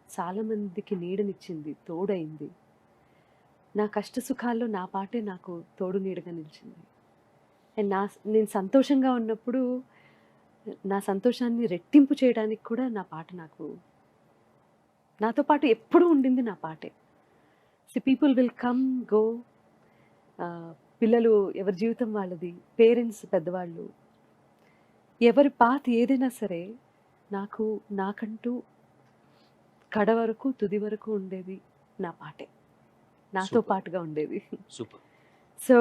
చాలామందికి నీడనిచ్చింది, తోడైంది. నా కష్ట సుఖాల్లో నా పాటే నాకు తోడు నీడగా నిలిచింది. అండ్ నేను సంతోషంగా ఉన్నప్పుడు నా సంతోషాన్ని రెట్టింపు చేయడానికి కూడా నా పాట నాతో పాటు ఎప్పుడూ ఉండింది నా పాటే. పీపుల్ విల్ కమ్ గో, పిల్లలు ఎవరి జీవితం వాళ్ళది, పేరెంట్స్ పెద్దవాళ్ళు, ఎవరి పాత ఏదైనా సరే నాకంటూ కడ వరకు తుది వరకు ఉండేది నా పాటే, నాతో Super. పాటుగా ఉండేది. సూపర్. సో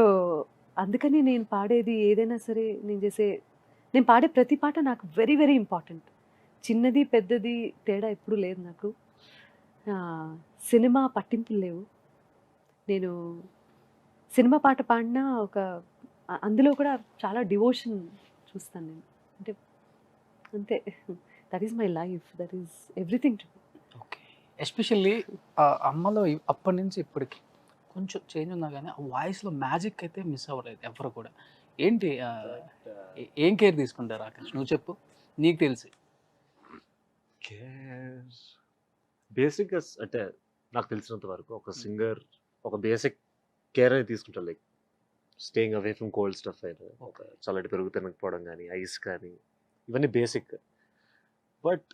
అందుకని నేను పాడేది ఏదైనా సరే, నేను పాడే ప్రతి పాట నాకు వెరీ వెరీ ఇంపార్టెంట్. చిన్నది పెద్దది తేడా ఎప్పుడూ లేదు నాకు. సినిమా పట్టింపులు లేవు. నేను సినిమా పాట పాడినా అందులో కూడా చాలా డివోషన్ చూస్తాను నేను. అంటే అంతే, that is my life, that is everything to. Okay. Especially అమ్మలో అప్పటి నుంచి ఇప్పటికి కొంచెం చేంజ్ ఉన్నా కానీ ఆ వాయిస్లో మ్యాజిక్ అయితే మిస్ అవ్వలేదు ఎవరు కూడా. ఏంటి ఏం కేర్ తీసుకుంటారు ఆకాష్? నువ్వు చెప్పు, నీకు తెలిసి. బేసిక్గా అంటే నాకు తెలిసినంత వరకు ఒక సింగర్ ఒక బేసిక్ కేర్ అనేది తీసుకుంటారు. Like staying away from cold stuff అయినా, ఒక చల్లటి పెరుగు తినకపోవడం కానీ, ఐస్ కానీ, ఇవన్నీ బేసిక్. బట్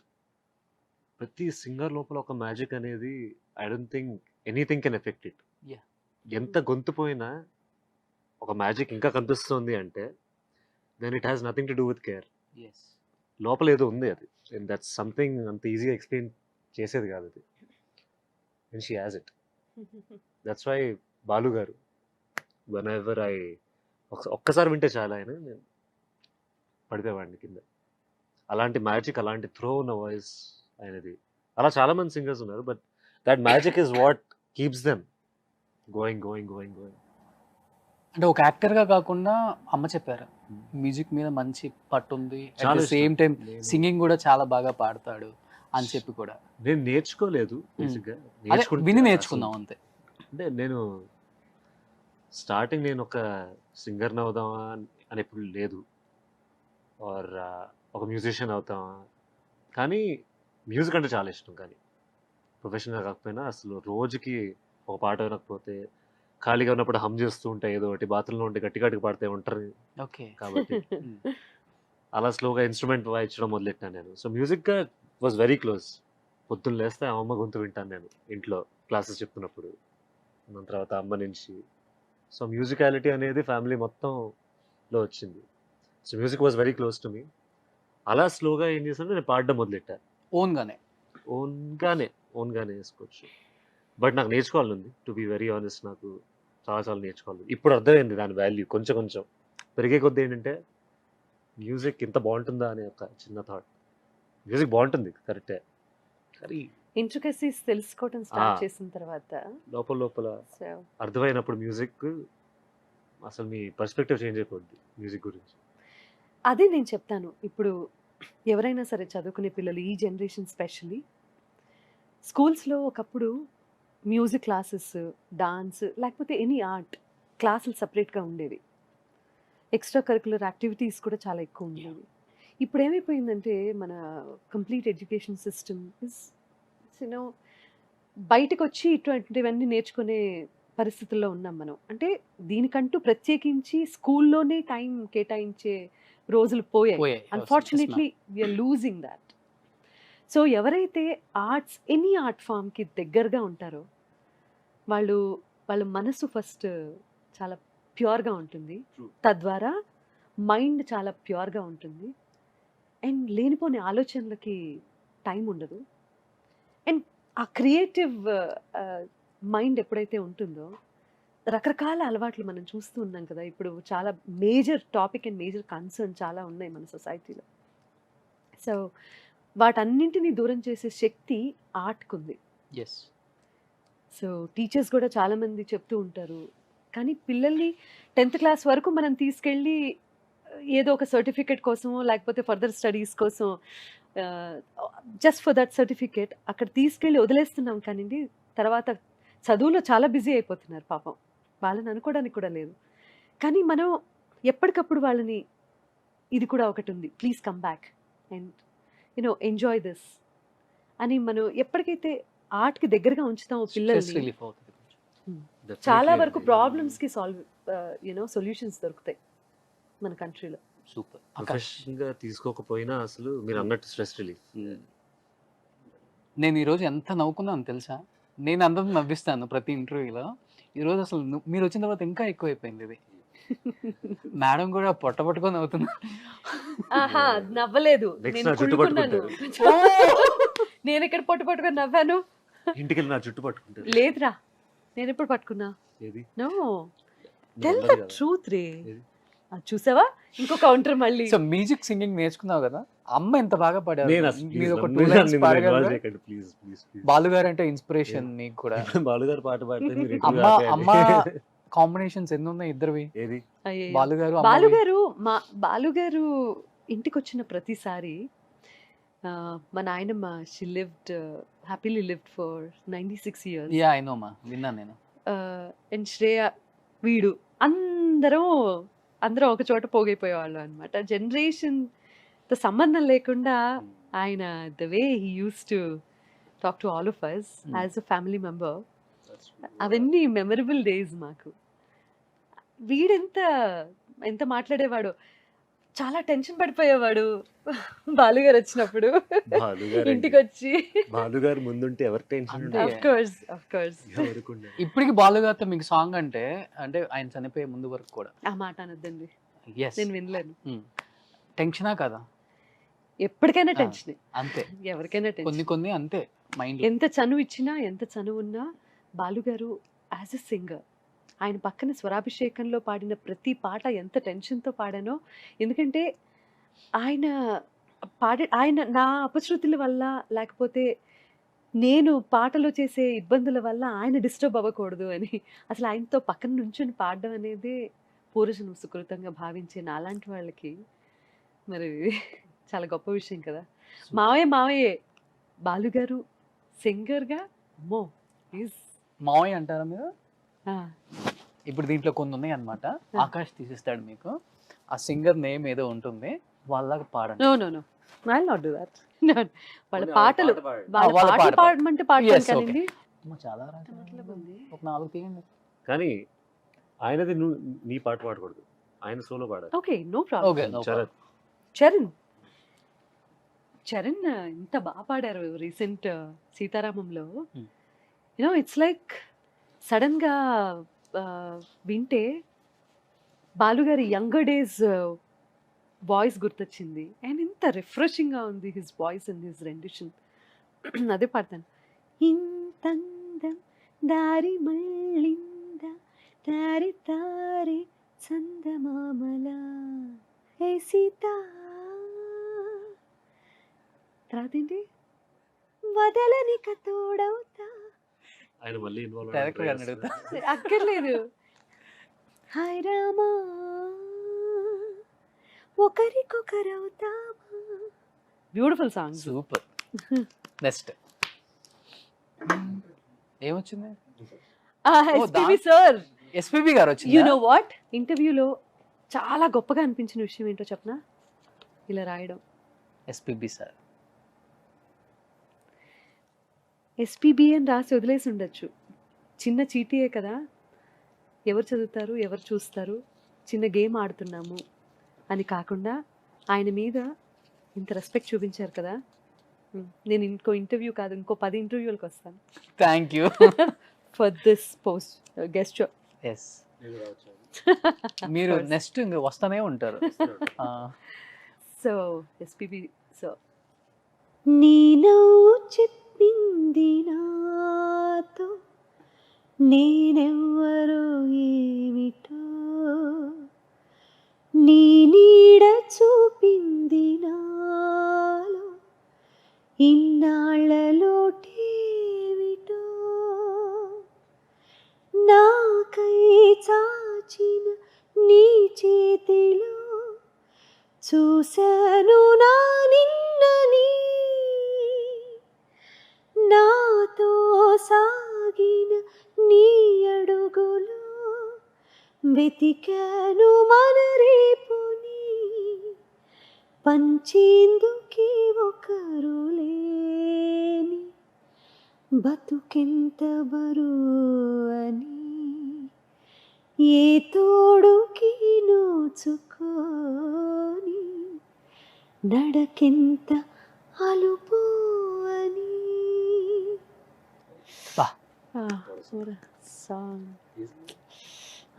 ప్రతి సింగర్ లోపల ఒక మ్యాజిక్ అనేది I don't think anything can affect it. Yeah. ఎంత గొంతు పోయినా ఒక మ్యాజిక్ ఇంకా కనిపిస్తుంది అంటే then it has nothing to do with care. లోపల ఏదో ఉంది అది. అండ్ దట్స్ సంథింగ్ అంత ఈజీగా ఎక్స్ప్లెయిన్ చేసేది కాదు అది. And she has it. That's why Balu గారు వెన్ ఎవర్ ఒక్కసారి వింటే చాలా ఆయన నేను పడిపోయేవాడిని కింద. అలాంటి మ్యాజిక్, అలాంటి థ్రో ఉన్న వాయిస్ ఆయనది. అలా చాలా మంది సింగర్స్ ఉన్నారు, but that magic is what keeps them going going going going. అంటే ఒక యాక్టర్గా కాకుండా అమ్మ చెప్పారు మ్యూజిక్ మీద మంచి పట్టు ఉంది, చాలా సేమ్ ఇష్టం. టైం నేను- సింగింగ్ కూడా చాలా బాగా పాడతాడు అని చెప్పి కూడా. నేను నేర్చుకోలేదు బేసిక్గా. అదే విని నేర్చుకుందాం అంతే. అంటే నేను స్టార్టింగ్ నేను ఒక సింగర్ని అవుదామా అని ఎప్పుడు లేదు, ఆర్ ఒక మ్యూజిషియన్ అవుతామా. కానీ మ్యూజిక్ అంటే చాలా ఇష్టం. కానీ ప్రొఫెషనల్గా కాకపోయినా అసలు రోజుకి ఒక పాట వినకపోతే, ఖాళీగా ఉన్నప్పుడు హమ్ చేస్తూ ఉంటాయి ఏదో ఒకటి, బాత్రూంలో ఉంటే గట్టి గట్టిగా పాడితే ఉంటారు ఓకే. కాబట్టి అలా స్లోగా ఇన్స్ట్రుమెంట్ వాయించడం మొదలెట్టాను నేను. సో మ్యూజిక్గా వాజ్ వెరీ క్లోజ్. పొద్దున్న లేస్తే అమ్మ గొంతు వింటాను నేను ఇంట్లో క్లాసెస్ చెప్తున్నప్పుడు, దాని తర్వాత అమ్మ నుంచి. సో మ్యూజికాలిటీ అనేది ఫ్యామిలీ మొత్తంలో వచ్చింది. So music was very close to me. అలా స్లోగా ఏం చేశాను, నేను పాడడం మొదలెట్టా. ఓన్గానే. ఓన్గానే వేసుకోవచ్చు. బట్ నాకు నేర్చుకోవాలని ఉంది, టు బీ వెరీ ఆనెస్ట్. నాకు చాలా నేర్చుకోవాలి. ఇప్పుడు అర్థమైంది దాని వాల్యూ కొంచెం పెరిగే కొద్దీ. ఏంటంటే మ్యూజిక్ ఇంత బాగుంటుందా అనే ఒక చిన్న థాట్. మ్యూజిక్ బాగుంటుంది కరెక్టే, కానీ ఇంట్రికసీస్ తెలుసుకోవడం స్టార్ట్ ఆ. చేసిన తర్వాత లోపల సో అర్థమైనప్పుడు మ్యూజిక్ అసలు మీ పర్స్పెక్టివ్ చేంజ్ అయిపోద్ది మ్యూజిక్ గురించి. అదే నేను చెప్తాను. ఇప్పుడు ఎవరైనా సరే చదువుకునే పిల్లలు, ఈ జనరేషన్ స్పెషల్లీ, స్కూల్స్లో ఒకప్పుడు మ్యూజిక్ క్లాసెస్, డాన్స్, లేకపోతే ఎనీ ఆర్ట్ క్లాసులు సపరేట్గా ఉండేవి. ఎక్స్ట్రా కరికులర్ యాక్టివిటీస్ కూడా చాలా ఎక్కువ ఉండేవి. ఇప్పుడు ఏమైపోయిందంటే మన complete education system is you know బయటకు వచ్చి ఇటువంటివన్నీ నేర్చుకునే పరిస్థితుల్లో ఉన్నాం మనం. అంటే దీనికంటూ ప్రత్యేకించి స్కూల్లోనే టైం కేటాయించే రోజులు పోయాయి. Unfortunately we're losing that. So ఎవరైతే ఆర్ట్స్, ఎనీ ఆర్ట్ ఫామ్కి దగ్గరగా ఉంటారో వాళ్ళ మనసు ఫస్ట్ చాలా ప్యూర్గా ఉంటుంది. True. తద్వారా మైండ్ చాలా ప్యూర్గా ఉంటుంది. అండ్ లేనిపోని ఆలోచనలకి టైం ఉండదు. అండ్ ఆ క్రియేటివ్ మైండ్ ఎప్పుడైతే ఉంటుందో, రకరకాల అలవాట్లు మనం చూస్తూ ఉన్నాం కదా. ఇప్పుడు చాలా major topic and major concern చాలా ఉన్నాయి మన సొసైటీలో. సో వాటన్నింటినీ దూరం చేసే శక్తి ఆర్ట్కి ఉంది. ఎస్. సో టీచర్స్ కూడా చాలామంది చెప్తూ ఉంటారు, కానీ పిల్లల్ని 10th క్లాస్ వరకు మనం తీసుకెళ్ళి ఏదో ఒక సర్టిఫికేట్ కోసమో లేకపోతే ఫర్దర్ స్టడీస్ కోసం జస్ట్ ఫర్ దట్ సర్టిఫికేట్ అక్కడ తీసుకెళ్ళి వదిలేస్తున్నాం. కానివ్వండి, తర్వాత చదువులో చాలా బిజీ అయిపోతున్నారు పాపం. వాళ్ళని అనుకోవడానికి కూడా లేదు. కానీ మనం ఎప్పటికప్పుడు వాళ్ళని, ఇది కూడా ఒకటి ఉంది, please come back and enjoy this అని మనం ఎప్పటికైతే ఆర్ట్కి దగ్గరగా ఉంచుతామో స్ట్రెస్ పిల్లల్ని, రిలీఫ్ అవుతుంది కొంచెం. చాలా Definitely వరకు అండి. ప్రాబ్లమ్స్కి సొల్యూషన్స్ దొరుకుతాయి మన కంట్రీలో. సూపర్. ప్రొఫెషన్ గా తీసుకోకపోయినా అసలు మీరు అన్నట్టు స్ట్రెస్ రిలీఫ్. నేను ఈరోజు ఎంత నవ్వుకున్నాను తెలుసా? నేను అందరిని నవ్విస్తాను ప్రతి ఇంటర్వ్యూలో. ఈరోజు అసలు మీరు వచ్చిన తర్వాత ఇంకా ఎక్కువైపోయింది ఇది. మేడం కూడా పొట్ట పట్టుకొని నవ్వుతున్నారు. ఆహా నవ్వలేదు, Next నేను నా జుట్టు కుళ్ళుకున్నాను. నేను ఎక్కడ పొట్టు పట్టుకొని నవ్వాను? ఇంటికి వెళ్ళి నా జుట్టు పట్టుకుంటారు. లేదురా, నేను ఎప్పుడు పట్టుకున్నా? ఏది నో, నువ్వు టెల్ అన్నది ద కదా. ట్రూత్ రే. ఏది? చూసావా ఇంకో కౌంటర్ మళ్ళీ. సో మ్యూజిక్ సింగింగ్ నేర్చుకున్నావు కదా, అమ్మ ఎంత బాగా పాడారు. నేను అసలు మీరు ఒక please 2 నన్ను లైన్స్ ఇందులో పాడగలరా? involve చేయకండి, please, please, please. బాలుగారు అంటే ఇన్స్పిరేషన్ మీకు కూడా. బాలుగారు పాట పాడితే మీరు interview అమ్మ ఆపేయాలి. అమ్మ కాంబినేషన్స్ ఎన్ని ఉన్నాయి ఇద్దరివి? ఏది అయ్యయ్యో. బాలుగారు బాలుగారు బాలుగారు ఇంటికి వచ్చిన ప్రతిసారి మా నాయనమ్మ she lived happily lived for 96 years. Yeah I know మా, విన్నాను నేను. అండ్ శ్రేయ వీడు అందరం ఒక చోట పోగైపోయేవాళ్ళం అనమాట. జనరేషన్తో సంబంధం లేకుండా ఆయన the way he used to talk to all of us as a family member, అవన్నీ మెమరబుల్ డేస్ మాకు. వీడెంత ఎంత మాట్లాడేవాడు, చాలా టెన్షన్ పడిపోయేవాడు బాలుగారు వచ్చినప్పుడు బాలుగారు ఇంటికి వచ్చి. బాలుగారు ముందుంటే ఎవరి టెన్షన్ అంతే. ఆఫ్ కోర్స్ ఇప్పటికి బాలుగారితో మీకు సాంగ్ అంటే ఆయన చనిపోయే ముందు వరకు కూడా ఆ మాట అనొద్దండి, ఎస్ నేను వినలేను. టెన్షనా కదా? ఎప్పటికైనా టెన్షన్, అంతే. ఎవరికైనా కొన్ని టెన్షన్. అంతే మైండ్. ఎంత చనువు ఇచ్చినా ఎంత చనువు ఉన్నా బాలుగారు యాజ్ ఎ సింగర్, ఆయన పక్కన స్వరాభిషేకంలో పాడిన ప్రతి పాట ఎంత టెన్షన్తో పాడానో. ఎందుకంటే ఆయన నా అపశృతుల వల్ల లేకపోతే నేను పాటలో చేసే ఇబ్బందుల వల్ల ఆయన డిస్టర్బ్ అవ్వకూడదు అని అసలు ఆయనతో పక్కన నుంచొని పాడడం అనేది పూర్వజన్మ సుకృతంగా భావించే నాలాంటి వాళ్ళకి మరి చాలా గొప్ప విషయం కదా. మావయ్యే బాలుగారు సింగర్గా మో ఈజ్ మావయ్య అంటారా మీరు? ఇప్పుడు దీంట్లో కొన్ని ఉన్నాయి అనమాట. ఆకాష్ తీసిస్తాడు మీకు, ఆ సింగర్ నేమ్ ఏదో ఉంటుంది, వాళ్ళగా పాడండి. No I not do that. వాళ్ళ పాటలు వాళ్ళ వాళ్ళ పాటలు పాట పాడమంటే పాడతాను Yes, okay. కానీ చాలా ఒక 4 తీయండి. కానీ ఆయనది నువ్వు నీ పాట పాడకూడదు, ఆయన సోలో పాడాలి. Okay no problem. Okay no Charan Charan ఎంత బాగా పాడారు రీసెంట్ సీతారామంలో. Hmm. You know it's like sudden గా వింటే బాలుగారి యంగర్ డేస్ వాయిస్ గుర్తొచ్చింది. అండ్ ఇంత రిఫ్రెషింగ్గా ఉంది his voice and his rendition. అదే పాడతాను. ఇంతందం దారి మళ్ళింద తారి తారి చందమామలా ఏ సీతా, తర్వాత ఏంటి వదలనిక తోడవుతా. ఆయన మళ్ళీ ఇన్వాల్వ్ డైరెక్టర్ గారిని అడుగుతా. అక్కర్లేదు. హాయ్ రామా ఒకరికొకరవుతామా. Beautiful song. సూపర్. నెక్స్ట్ ఏమొచ్చింది? ఎస్పీబీ సార్. ఎస్పీబీ గారు యు వచ్చింది. నో వాట్, ఇంటర్వ్యూలో చాలా గొప్పగా అనిపించిన విషయం ఏంటో చెప్పనా? ఇలా రాయడం. ఎస్పీబీ సార్ ఎస్పీబీ అని రాసి వదిలేసి ఉండొచ్చు. చిన్న చీటీయే కదా, ఎవరు చదువుతారు ఎవరు చూస్తారు, చిన్న గేమ్ ఆడుతున్నాము అని కాకుండా ఆయన మీద ఇంత రెస్పెక్ట్ చూపించారు కదా. నేను ఇంకో ఇంటర్వ్యూ కాదు ఇంకో 10 ఇంటర్వ్యూలకు వస్తాను thank you. For this post guest show. Yes మీరు నెక్స్ట్ ఇంకా వస్తానే ఉంటారు. సో ఎస్పీబీ సో నీ నవ్వు చెప్పింది నాతో నేనెవ్వరో ఏమిటో, నీ నీడ చూపింది నాలో ఇన్నాళ్ళలోటేమిటో, నాకై చాచిన నీ చేతిలో చూశాను నా నిన్నని, నాతో సాగిన నీ అడుగులో వెతికాను మన రేపుని, పంచేందుకే ఒకరు లేని బతుకెంత బరువని, ఏ తోడుకి నోచుకోని నడకెంత అలుపు అని. బా. సాంగ్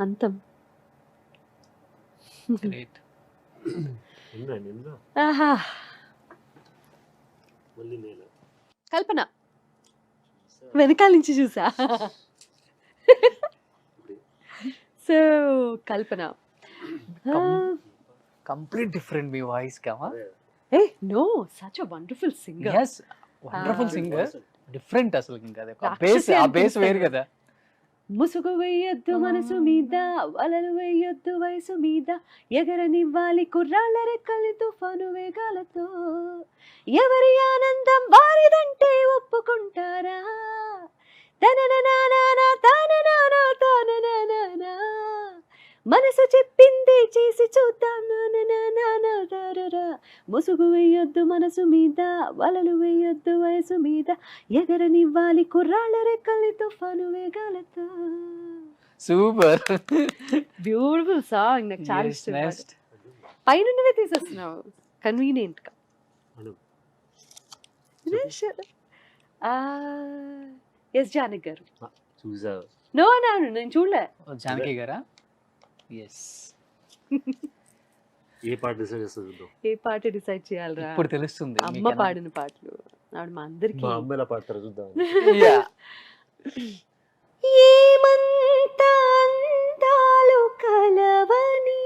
అంతం. గ్రేట్. ఉందండి ఇందులో ఆహా, మళ్ళీ నేను కల్పన వెనకాల నుంచి చూసా. సో కల్పన కంప్లీట్ డిఫరెంట్ మీ వాయిస్ కామా. ఏ no, such a wonderful singer. Yes, wonderful singer. Different అసలు. ఇంకా అదే బేస్, రాక్షసి ఆ బేస్ అనిపిస్తాడు. వేరు కదా. ముసుగు వెయ్యొద్దు మనసు మీద, వలలు వెయ్యొద్దు వయసు మీద, ఎగరనివ్వాలి కుర్రాళ్ళ రెక్కలి తుఫాను వేగాలతో. ఎవరి ఆనందం వారిదంటే ఒప్పుకుంటారా? తనననానా తాననానా తాననానా, మనసు చెప్పింది చేసి చూద్దాం నాననానా తారరా. ముసుగు వెయ్యొద్దు మనసు మీద, వలలు వెయ్యొద్దు వయసు మీద, ఎగరనివ్వాలి కుర్రాళ్ళ రెక్కలి తుఫాను వేగాలతో. సూపర్. బ్యూటిఫుల్ సాంగ్, నాకు చాలా ఇష్టం. నెక్స్ట్ పైనున్నవే తీసేస్తున్నావు కన్వీనియంట్ గా. అను. ఎస్ జానకి గారు. చూసా నో నో నేను చూడలే. జానకి గారా? ఎస్. ఏ పాట డిసైడ్ చేస్తుంది చూద్దాం. ఏ పాట డిసైడ్ చేయాలరా? ఇప్పుడు తెలుస్తుంది. అమ్మ పాడిన పాటలు ఆవిడ మా అందరికి. మా అమ్మ ఎలా పాడతారో చూద్దాం. ఏమంత అందాలు కలవని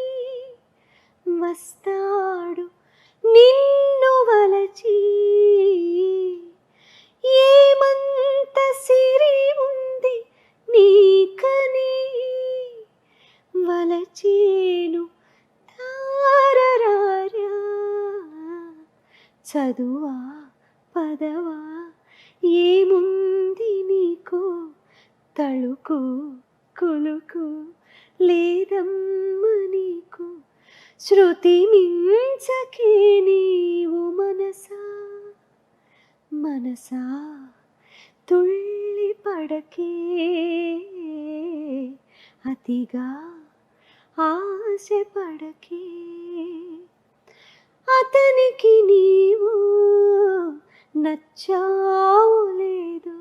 వస్తాడు నిన్ను వలచి, ఏమంత సిరి ఉంది నీకని వలచేను తారరారా. చదువా పదవా ఏముంది నీకు, తళుకు కులుకు లేదమ్మ నీకు, శృతి మించకే నీవు మనసా మనసా, తుళ్ళి పడకే అతిగా ఆశ పడకే. అతనికి నీవు నచ్చావు లేదు,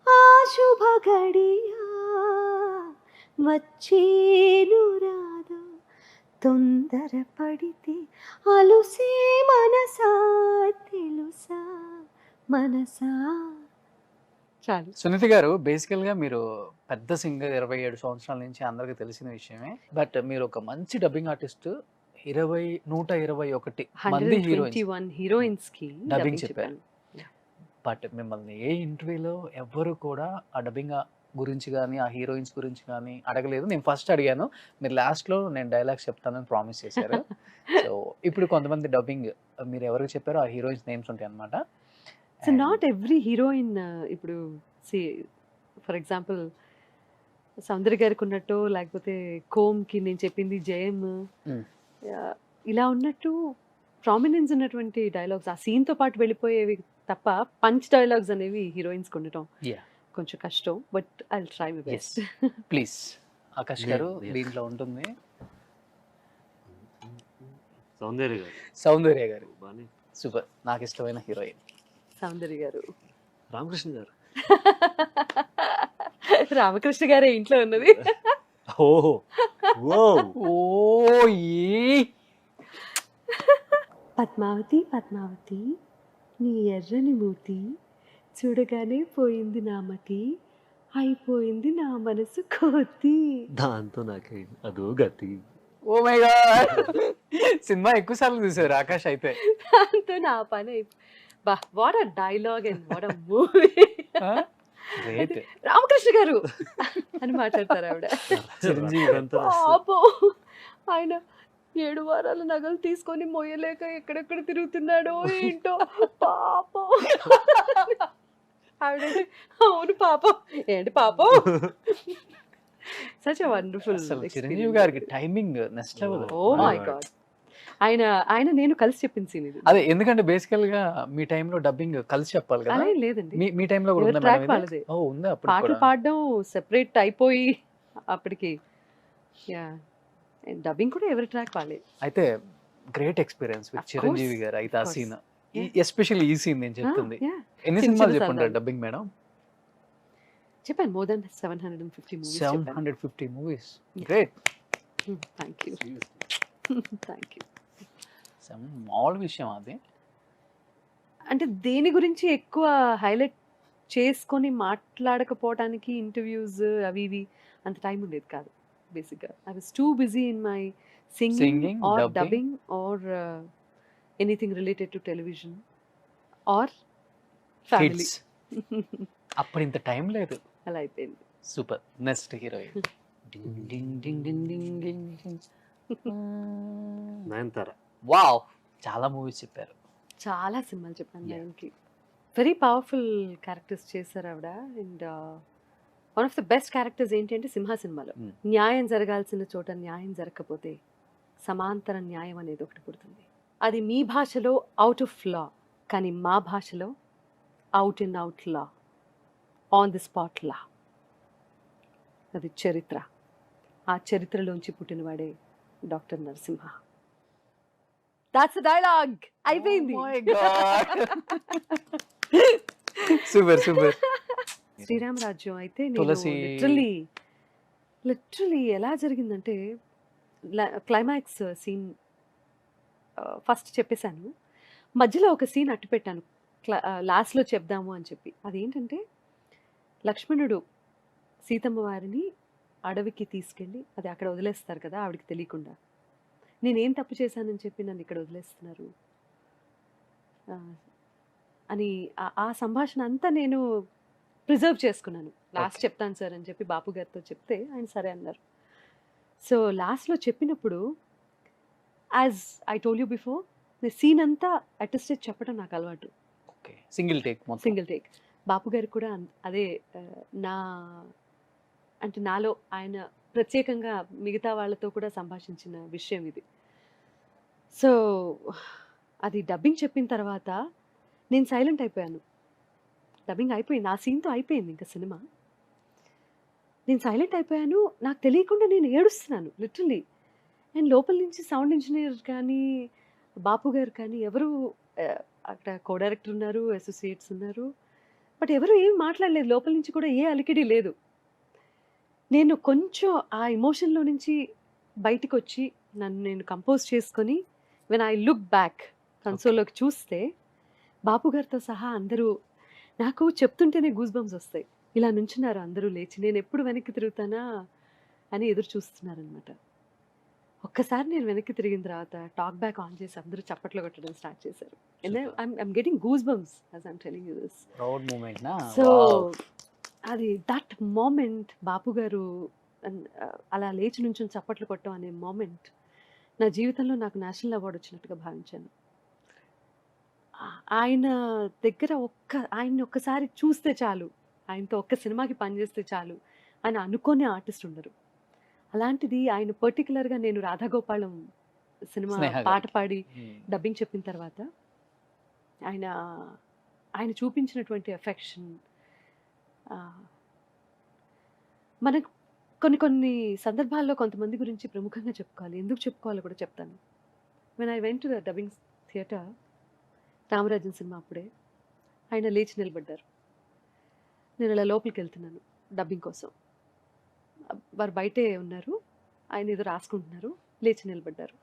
ఆ శుభ గడియా వచ్చేను రాదు, తొందర పడితే అలుసే మనసా తెలుసా మనసా. చాలు. సునీత గారు, బేసికల్ గా మీరు పెద్ద సింగర్, 27 సంవత్సరాల నుంచి అందరికి తెలిసిన విషయమే. బట్ మీరు ఒక మంచి డబ్బింగ్ ఆర్టిస్ట్. 121 మంది హీరోయిన్స్ 121 హీరోయిన్స్ కి డబ్బింగ్ డబ్బింగ్ చెప్పారు. చెప్పాను. బట్ మిమ్మల్ని ఏ ఇంటర్వ్యూలో ఎవ్వరు కూడా ఆ డబ్బింగ్ గురించి కానీ ఆ హీరోయిన్స్ గురించి కానీ అడగలేదు. నేను ఫస్ట్ అడిగాను, మీరు లాస్ట్లో నేను డైలాగ్స్ చెప్తానని ప్రామిస్ చేశారు. సో ఇప్పుడు కొంతమంది డబ్బింగ్ మీరు ఎవరికి చెప్పారో ఆ హీరోయిన్స్ నేమ్స్ ఉంటాయి అనమాట. So not every heroine. ఇప్పుడు ఫర్ ఎగ్జాంపుల్ సౌందర్య గారికి ఉన్నట్టు, లేకపోతే కోమ్కి నేను చెప్పింది జయం, Hmm. ఇలా ఉన్నట్టు ప్రామినెన్స్ ఉన్నటువంటి డైలాగ్స్ ఆ సీన్తో పాటు వెళ్ళిపోయేవి తప్ప పంచ్ డైలాగ్స్ అనేవి హీరోయిన్స్ ఉండటం Yeah. కొంచెం కష్టం. But I will try my best. Please Akash గారు, Yes. దీంట్లో ఉంటుంది. సౌందర్య గారు. సౌందర్య గారు బాగానే. సూపర్, నాకు ఇష్టమైన హీరోయిన్. సౌందర్య గారు. రామకృష్ణ గారు. రామకృష్ణ గారే ఇంట్లో ఉన్నది. ఓహో ఓ ఓ పద్మావతి పద్మావతి నీ ఎర్రని మూతి చూడగానే పోయింది నా మతి, అయిపోయింది నా మనసు కోతి. దాంతో నాకైంది అదో గతి. ఓ మై గాడ్, సినిమా ఎక్కువ సార్లు చూసారు ఆకాష్ అయితే. దాంతో నా పని బా, what a dialogue and what a movie. Great. Ramakrishna గారు అని మాట్లాడతారు ఆవిడ. చిరంజీవి ఇదంతా రాస్తారు. పాపం ఆయన 7 వారాల నగలు తీసుకొని మోయలేక ఎక్కడెక్కడ తిరుగుతున్నాడో ఏంటో పాపం. ఆవిడ అవును పాపం, ఏంటి పాపం. Such a wonderful. అసలు చిరంజీవి గారికి timing next level. Oh my God. ఆయన నేను కలిసి చెప్పింది సీన్ ఇది. అదే, ఎందుకంటే బేసికల్ గా మీ టైంలో డబ్బింగ్ కలిసి చెప్పాలి కదా. అలా ఏం లేదండి, మీ టైంలో కూడా ఎవరి ఉందా track మేడం ఇది? వాళ్ళదే. ఓ ఉందా అప్పుడు పాటలు కూడా? పాడడం సెపరేట్ అయిపోయి అప్పటికి. యా, డబ్బింగ్ కూడా ఎవరి ట్రాక్ వాళ్ళే. అయితే great experience with Of course, Chiranjeevi గారు అయితే ఆ of course. Scene Yeah. Especially ఈ సీన్ నేను చెప్తుంది Yeah. ఎన్ని చిన్న సినిమాలు చిన్న చెప్పుంటారు సరదాలు. Dubbing madam? చెప్పాను మోర్ దెన్ 750 మూవీస్ చెప్పాను. 750 movies. Yeah. Great. Thank you. Thank you. మామూలు విషయం అది. అంటే దేని గురించి ఎక్కువ హైలైట్ చేసుకొని మాట్లాడకపోవడానికి ఇంటర్వ్యూస్ అవి ఇవి అంత టైం ఉండేది కాదు బేసిక్గా. I was too busy in my Singing, singing or dubbing. Dubbing or anything related to television or family. Hits. అప్పుడు ఇంత టైం లేదు. అలా అయిపోయింది. Super. Next heroine. Nayanthara. Wow, చాలా మూవీస్ చెప్పారు. చాలా సినిమాలు చెప్పాను Yeah. ఆయనకి. వెరీ పవర్ఫుల్ క్యారెక్టర్స్ చేశారు ఆవిడ. And one of the best characters ఏంటి అంటే సింహ సినిమాలో Hmm. న్యాయం జరగాల్సిన చోట న్యాయం జరగకపోతే సమాంతర న్యాయం అనేది ఒకటి పుడుతుంది. అది మీ భాషలో అవుట్ ఆఫ్ లా, కానీ మా భాషలో అవుట్ అండ్ అవుట్ లా, ఆన్ ది స్పాట్ లా. అది చరిత్ర. ఆ చరిత్రలోంచి పుట్టినవాడే డాక్టర్ నరసింహ. That's dialogue. అయిపోయింది. Super super. శ్రీరామరాజ్యం అయితే తులసి. లిటరలీ ఎలా జరిగిందంటే క్లైమాక్స్ సీన్ ఫస్ట్ చెప్పేశాను, మధ్యలో ఒక సీన్ అట్టు పెట్టాను లాస్ట్లో చెప్దాము అని చెప్పి. అదేంటంటే లక్ష్మణుడు సీతమ్మ వారిని అడవికి తీసుకెళ్ళి అది అక్కడ వదిలేస్తారు కదా ఆవిడకి తెలియకుండా. నేనేం తప్పు చేశానని చెప్పి నన్ను ఇక్కడ వదిలేస్తున్నారు అని ఆ సంభాషణ అంతా నేను ప్రిజర్వ్ చేసుకున్నాను. Last Okay. చెప్తాను సార్ అని చెప్పి బాపు గారితో చెప్తే ఆయన సరే అన్నారు. సో లాస్ట్లో చెప్పినప్పుడు as I told you before, scene అంతా అటెస్టెడ్ చెప్పడం నాకు అలవాటు. ఓకే, సింగిల్ టేక్ మొత్తం. Single take. బాపు గారు కూడా అదే నా అంటే నాలో ఆయన ప్రత్యేకంగా మిగతా వాళ్ళతో కూడా సంభాషించిన విషయం ఇది. సో అది డబ్బింగ్ చెప్పిన తర్వాత నేను సైలెంట్ అయిపోయాను. డబ్బింగ్ అయిపోయింది, ఆ సీన్తో అయిపోయింది ఇంకా సినిమా. నేను సైలెంట్ అయిపోయాను, నాకు తెలియకుండా నేను ఏడుస్తున్నాను లిటరలీ. అండ్ లోపల నుంచి సౌండ్ ఇంజనీర్ కానీ బాపు గారు కానీ ఎవరు అక్కడ కో డైరెక్టర్ ఉన్నారు, అసోసియేట్స్ ఉన్నారు, బట్ ఎవరు ఏం మాట్లాడలేదు. లోపల నుంచి కూడా ఏ అలికిడి లేదు. నేను కొంచెం ఆ ఎమోషన్లో నుంచి బయటకు వచ్చి నన్ను నేను కంపోజ్ చేసుకొని వెన్ ఐ లుక్ బ్యాక్ కన్సోల్లోకి చూస్తే బాపు గారితో సహా అందరూ నాకు చెప్తుంటేనే గూస్ బంప్స్ వస్తాయి. ఇలా నుంచున్నారు అందరూ లేచి, నేను ఎప్పుడు వెనక్కి తిరుగుతానా అని ఎదురు చూస్తున్నారనమాట. ఒక్కసారి నేను వెనక్కి తిరిగిన తర్వాత టాక్ బ్యాక్ ఆన్ చేసి అందరూ చప్పట్లు కొట్టడం స్టార్ట్ చేశారు. I'm getting goose bumps as I'm telling you this. Proud moment నా. సో అది దట్ మూమెంట్ బాపు గారు అలా లేచి నుంచి చప్పట్లు కొట్టడం అనే మూమెంట్ నా జీవితంలో నాకు నేషనల్ అవార్డు వచ్చినట్టుగా భావించాను. ఆయన దగ్గర ఆయన్ని ఒక్కసారి చూస్తే చాలు, ఆయనతో ఒక్క సినిమాకి పనిచేస్తే చాలు అని అనుకునే ఆర్టిస్ట్ ఉండరు. అలాంటిది ఆయన పర్టికులర్గా నేను రాధాగోపాలం సినిమా స్నేహ గారికి. పాట పాడి డబ్బింగ్ చెప్పిన తర్వాత ఆయన చూపించినటువంటి ఎఫెక్షన్, మనకు కొన్ని సందర్భాల్లో కొంతమంది గురించి ప్రముఖంగా చెప్పుకోవాలి, ఎందుకు చెప్పుకోవాలో కూడా చెప్తాను. When I went to the dubbing theatre, Ramarajan cinema అప్పుడే ఆయన లేచి నిలబడ్డారు. నేను అలా లోపలికి వెళ్తున్నాను డబ్బింగ్ కోసం, వారు బయటే ఉన్నారు, ఆయన ఏదో రాసుకుంటున్నారు, లేచి నిలబడ్డారు.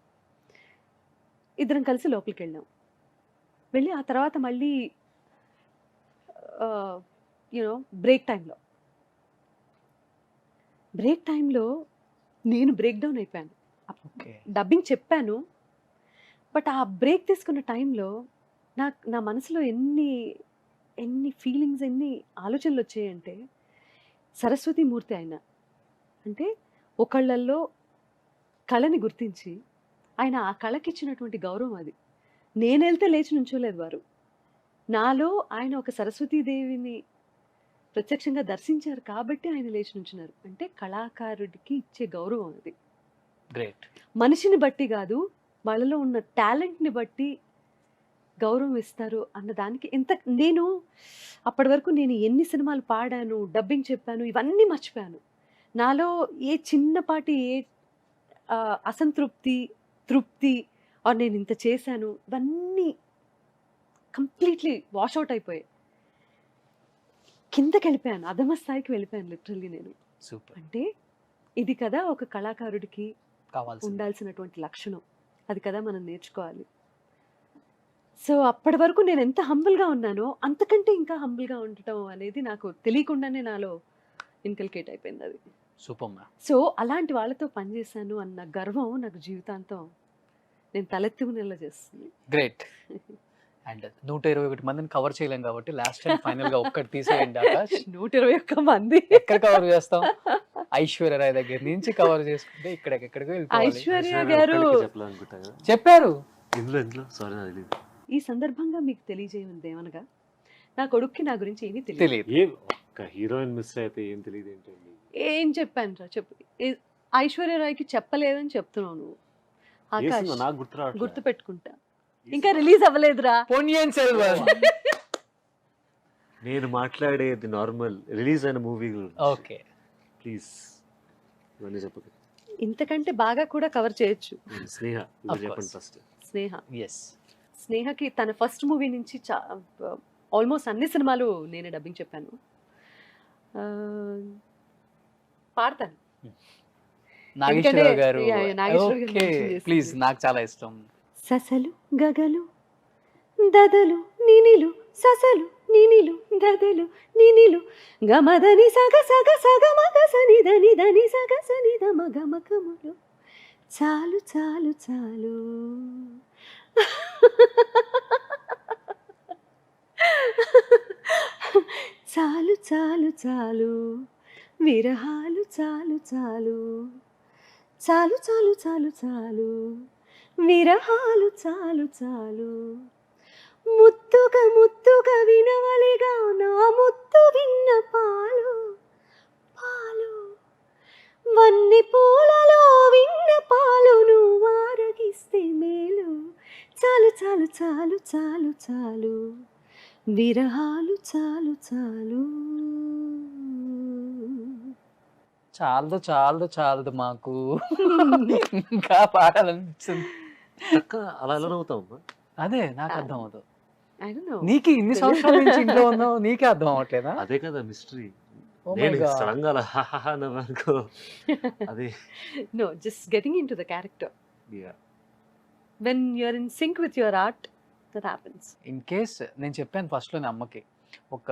ఇద్దరం కలిసి లోపలికి వెళ్ళాం. వెళ్ళి ఆ తర్వాత మళ్ళీ యూనో బ్రేక్ టైంలో నేను బ్రేక్ డౌన్ అయిపోయాను. ఓకే. డబ్బింగ్ చెప్పాను, బట్ ఆ బ్రేక్ తీసుకున్న టైంలో నా మనసులో ఎన్ని ఫీలింగ్స్, ఎన్ని ఆలోచనలు వచ్చాయంటే, సరస్వతి మూర్తి ఆయన అంటే ఒకళ్ళల్లో కళని గుర్తించి ఆయన ఆ కళకి ఇచ్చినటువంటి గౌరవం అది. నేను వెళ్తే లేచి నుంచోలేదు వారు, నాలో ఆయన ఒక సరస్వతీదేవిని ప్రత్యక్షంగా దర్శించారు కాబట్టి ఆయన లేచి నుంచున్నారు. అంటే కళాకారుడికి ఇచ్చే గౌరవం అది. గ్రేట్. మనిషిని బట్టి కాదు, వాళ్ళలో ఉన్న టాలెంట్ని బట్టి గౌరవం ఇస్తారు అన్న దానికి నేను అప్పటి వరకు నేను ఎన్ని సినిమాలు పాడాను, డబ్బింగ్ చెప్పాను, ఇవన్నీ మర్చిపోయాను. నాలో ఏ చిన్నపాటి అసంతృప్తి, తృప్తి ఆర్ నేను ఇంత చేశాను, ఇవన్నీ కంప్లీట్లీ వాష్అవుట్ అయిపోయాయి. కిందకి వెళ్ళిపోయాను, అధమ స్థాయికి వెళ్ళిపోయాను లిటరల్లీ నేను. సూపర్ అంటే ఇది కదా ఒక కళాకారుడికి కావాల్సింది. ఉండాల్సినటువంటి లక్షణం, అది కదా మనం నేర్చుకోవాలి. సో అప్పటి వరకు నేను ఎంత హంబుల్గా ఉన్నానో అంతకంటే ఇంకా హంబుల్గా ఉండటం అనేది నాకు తెలియకుండానే నాలో ఇన్కల్కేట్ అయిపోయింది అది. Super ma'am. సో అలాంటి వాళ్ళతో పనిచేశాను అన్న గర్వం నాకు జీవితాంతం నేను తలెత్తుకునేలా చేస్తుంది. గ్రేట్. అండ్ 121 మందిని కవర్ చేయలేం కాబట్టి లాస్ట్ టైం ఫైనల్ గా ఒక్కటి తీసేయండి ఆకాష్. 121 మంది ఎక్కడ కవర్ చేస్తాం? ఐశ్వర్య రాయ్ దగ్గర నుంచి కవర్ చేసుకుంటే ఎక్కడికో వెళ్ళిపోవాలి. ఐశ్వర్య గారు చెప్పాలనుకుంటా కదా చెప్పారు ఇందులో సారీ నాకు తెలియదు. ఈ సందర్భంగా మీకు తెలియజేయమంది ఏమనగా, నా కొడుక్కి నా గురించి ఏమీ తెలియదు. తెలియదు. ఏం ఒక్క హీరోయిన్ మిస్ అయితే ఏం తెలియదు ఏంటండి? ఏం చెప్పాను రా చెప్పు. ఐశ్వర్య రాయ్కి చెప్పలేదని చెప్తున్నావు నువ్వు. ఆకాష్ ఏసిందో నాకు గుర్తు రావట్లేదు. గుర్తు పెట్టుకుంటా, ఇంకా రిలీజ్ అవ్వలేదురా. పొన్నియిన్ సెల్వన్. నేను మాట్లాడేది నార్మల్ రిలీజ్ అయిన మూవీ గురించి. ఓకే ప్లీజ్ ఇవన్నీ చెప్పదు. ఇంతకంటే బాగా కూడా కవర్ చేయొచ్చు. స్నేహ Of course. చెప్పండి ఫస్ట్. స్నేహ ఎస్. స్నేహకి తన ఫస్ట్ మూవీ నుంచి ఆల్మోస్ట్ అన్ని సినిమాలు నేనే డబ్బింగ్ చెప్పాను. ఆ, పాడతాను. నాగేశ్వరరావు గారు. Yeah, yeah, నాగేశ్వరరావు గారు ఓకే mention చేసింది. ప్లీజ్, నాకు చాలా ఇష్టం. ససలు గగలు దదలు నినిలు, ససలు నినిలు దదలు నినిలు, గమదని సగ సగ సగ మగ సని దని దని సగ సని ద మగ మగములు, చాలు చాలు చాలు. చాలు చాలు చాలు విరహాలు, చాలు చాలు చాలు చాలు చాలు చాలు విరహాలు, చాలు చాలు. ముత్తుగా ముత్తుగా వినవలిగా నా ముత్తు విన్న పాలు పాలు, వన్ని పూలలో విన్న పాలు నువ్వు ఆరగిస్తే మేలు, చాలు చాలు చాలు చాలు చాలు విరహాలు, చాలు చాలు. చాలదు మాకు ఇంకా పాడాలనిపిస్తుంది. చక్క అలా ఎలా నవ్వుతావు? అదే నాకు అర్థం అవుతుంది. I don't know. నీకు ఇన్ని సంవత్సరాల నుంచి ఇంట్లో ఉన్నావు, నీకే అర్థం అవ్వట్లేదా? అదే కదా మిస్టరీ. Oh my నేను God. సడన్ గా అలా హాహా నవ్వనుకో. అదే No, just getting into the character. yeah. When you're in sync with your art, that happens. In case నేను చెప్పాను ఫస్ట్ లోనే అమ్మకి, ఒక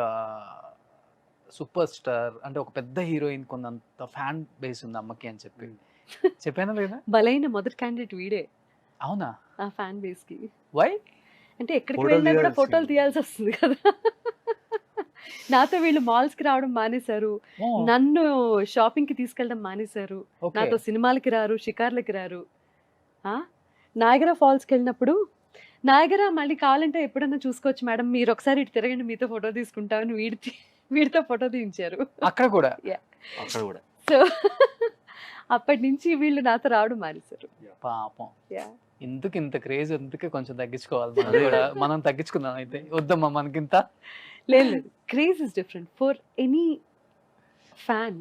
సూపర్ స్టార్ అంటే ఒక పెద్ద హీరోయిన్ కొంత ఫ్యాన్ బేస్ ఉంది అమ్మకి అని చెప్పి చెప్పానా లేదా? బలైన మొదటి క్యాండిడేట్ వీడే అవునా? ఆ ఫ్యాన్ బేస్ కి. వై? అంటే ఎక్కడికి ఫోటోలు వెళ్ళినా కూడా తీయాల్సింది. ఫోటోలు తీయాల్సి వస్తుంది కదా. నాతో వీళ్ళు మాల్స్ కి రావడం మానేశారు, నన్ను షాపింగ్ కి తీసుకెళ్ళడం మానేశారు, ఓకే. నాతో సినిమాలకి రారు, షికార్లకి రారు. నాయగరా ఫాల్స్కి వెళ్ళినప్పుడు, నాయగరా మళ్ళీ కావాలంటే ఎప్పుడన్నా చూసుకోవచ్చు మేడం, మీరు ఒకసారి ఇటు తిరగండి మీతో ఫోటో తీసుకుంటామని వీడితో ఫోటో తీయించారు. అక్కడ కూడా అక్కడ కూడా సో అప్పటి నుంచి వీళ్ళు నాతో రావడం మానేశారు. పాపం. Yeah. ఎందుకు ఇంత క్రేజ్, ఎందుకే కొంచెం తగ్గించుకోవాలి మనం అదే. కూడా. మనం తగ్గించుకుందాం అయితే, వద్దమ్మా మనకింత. లేదు లేదు, craze is different for any fan.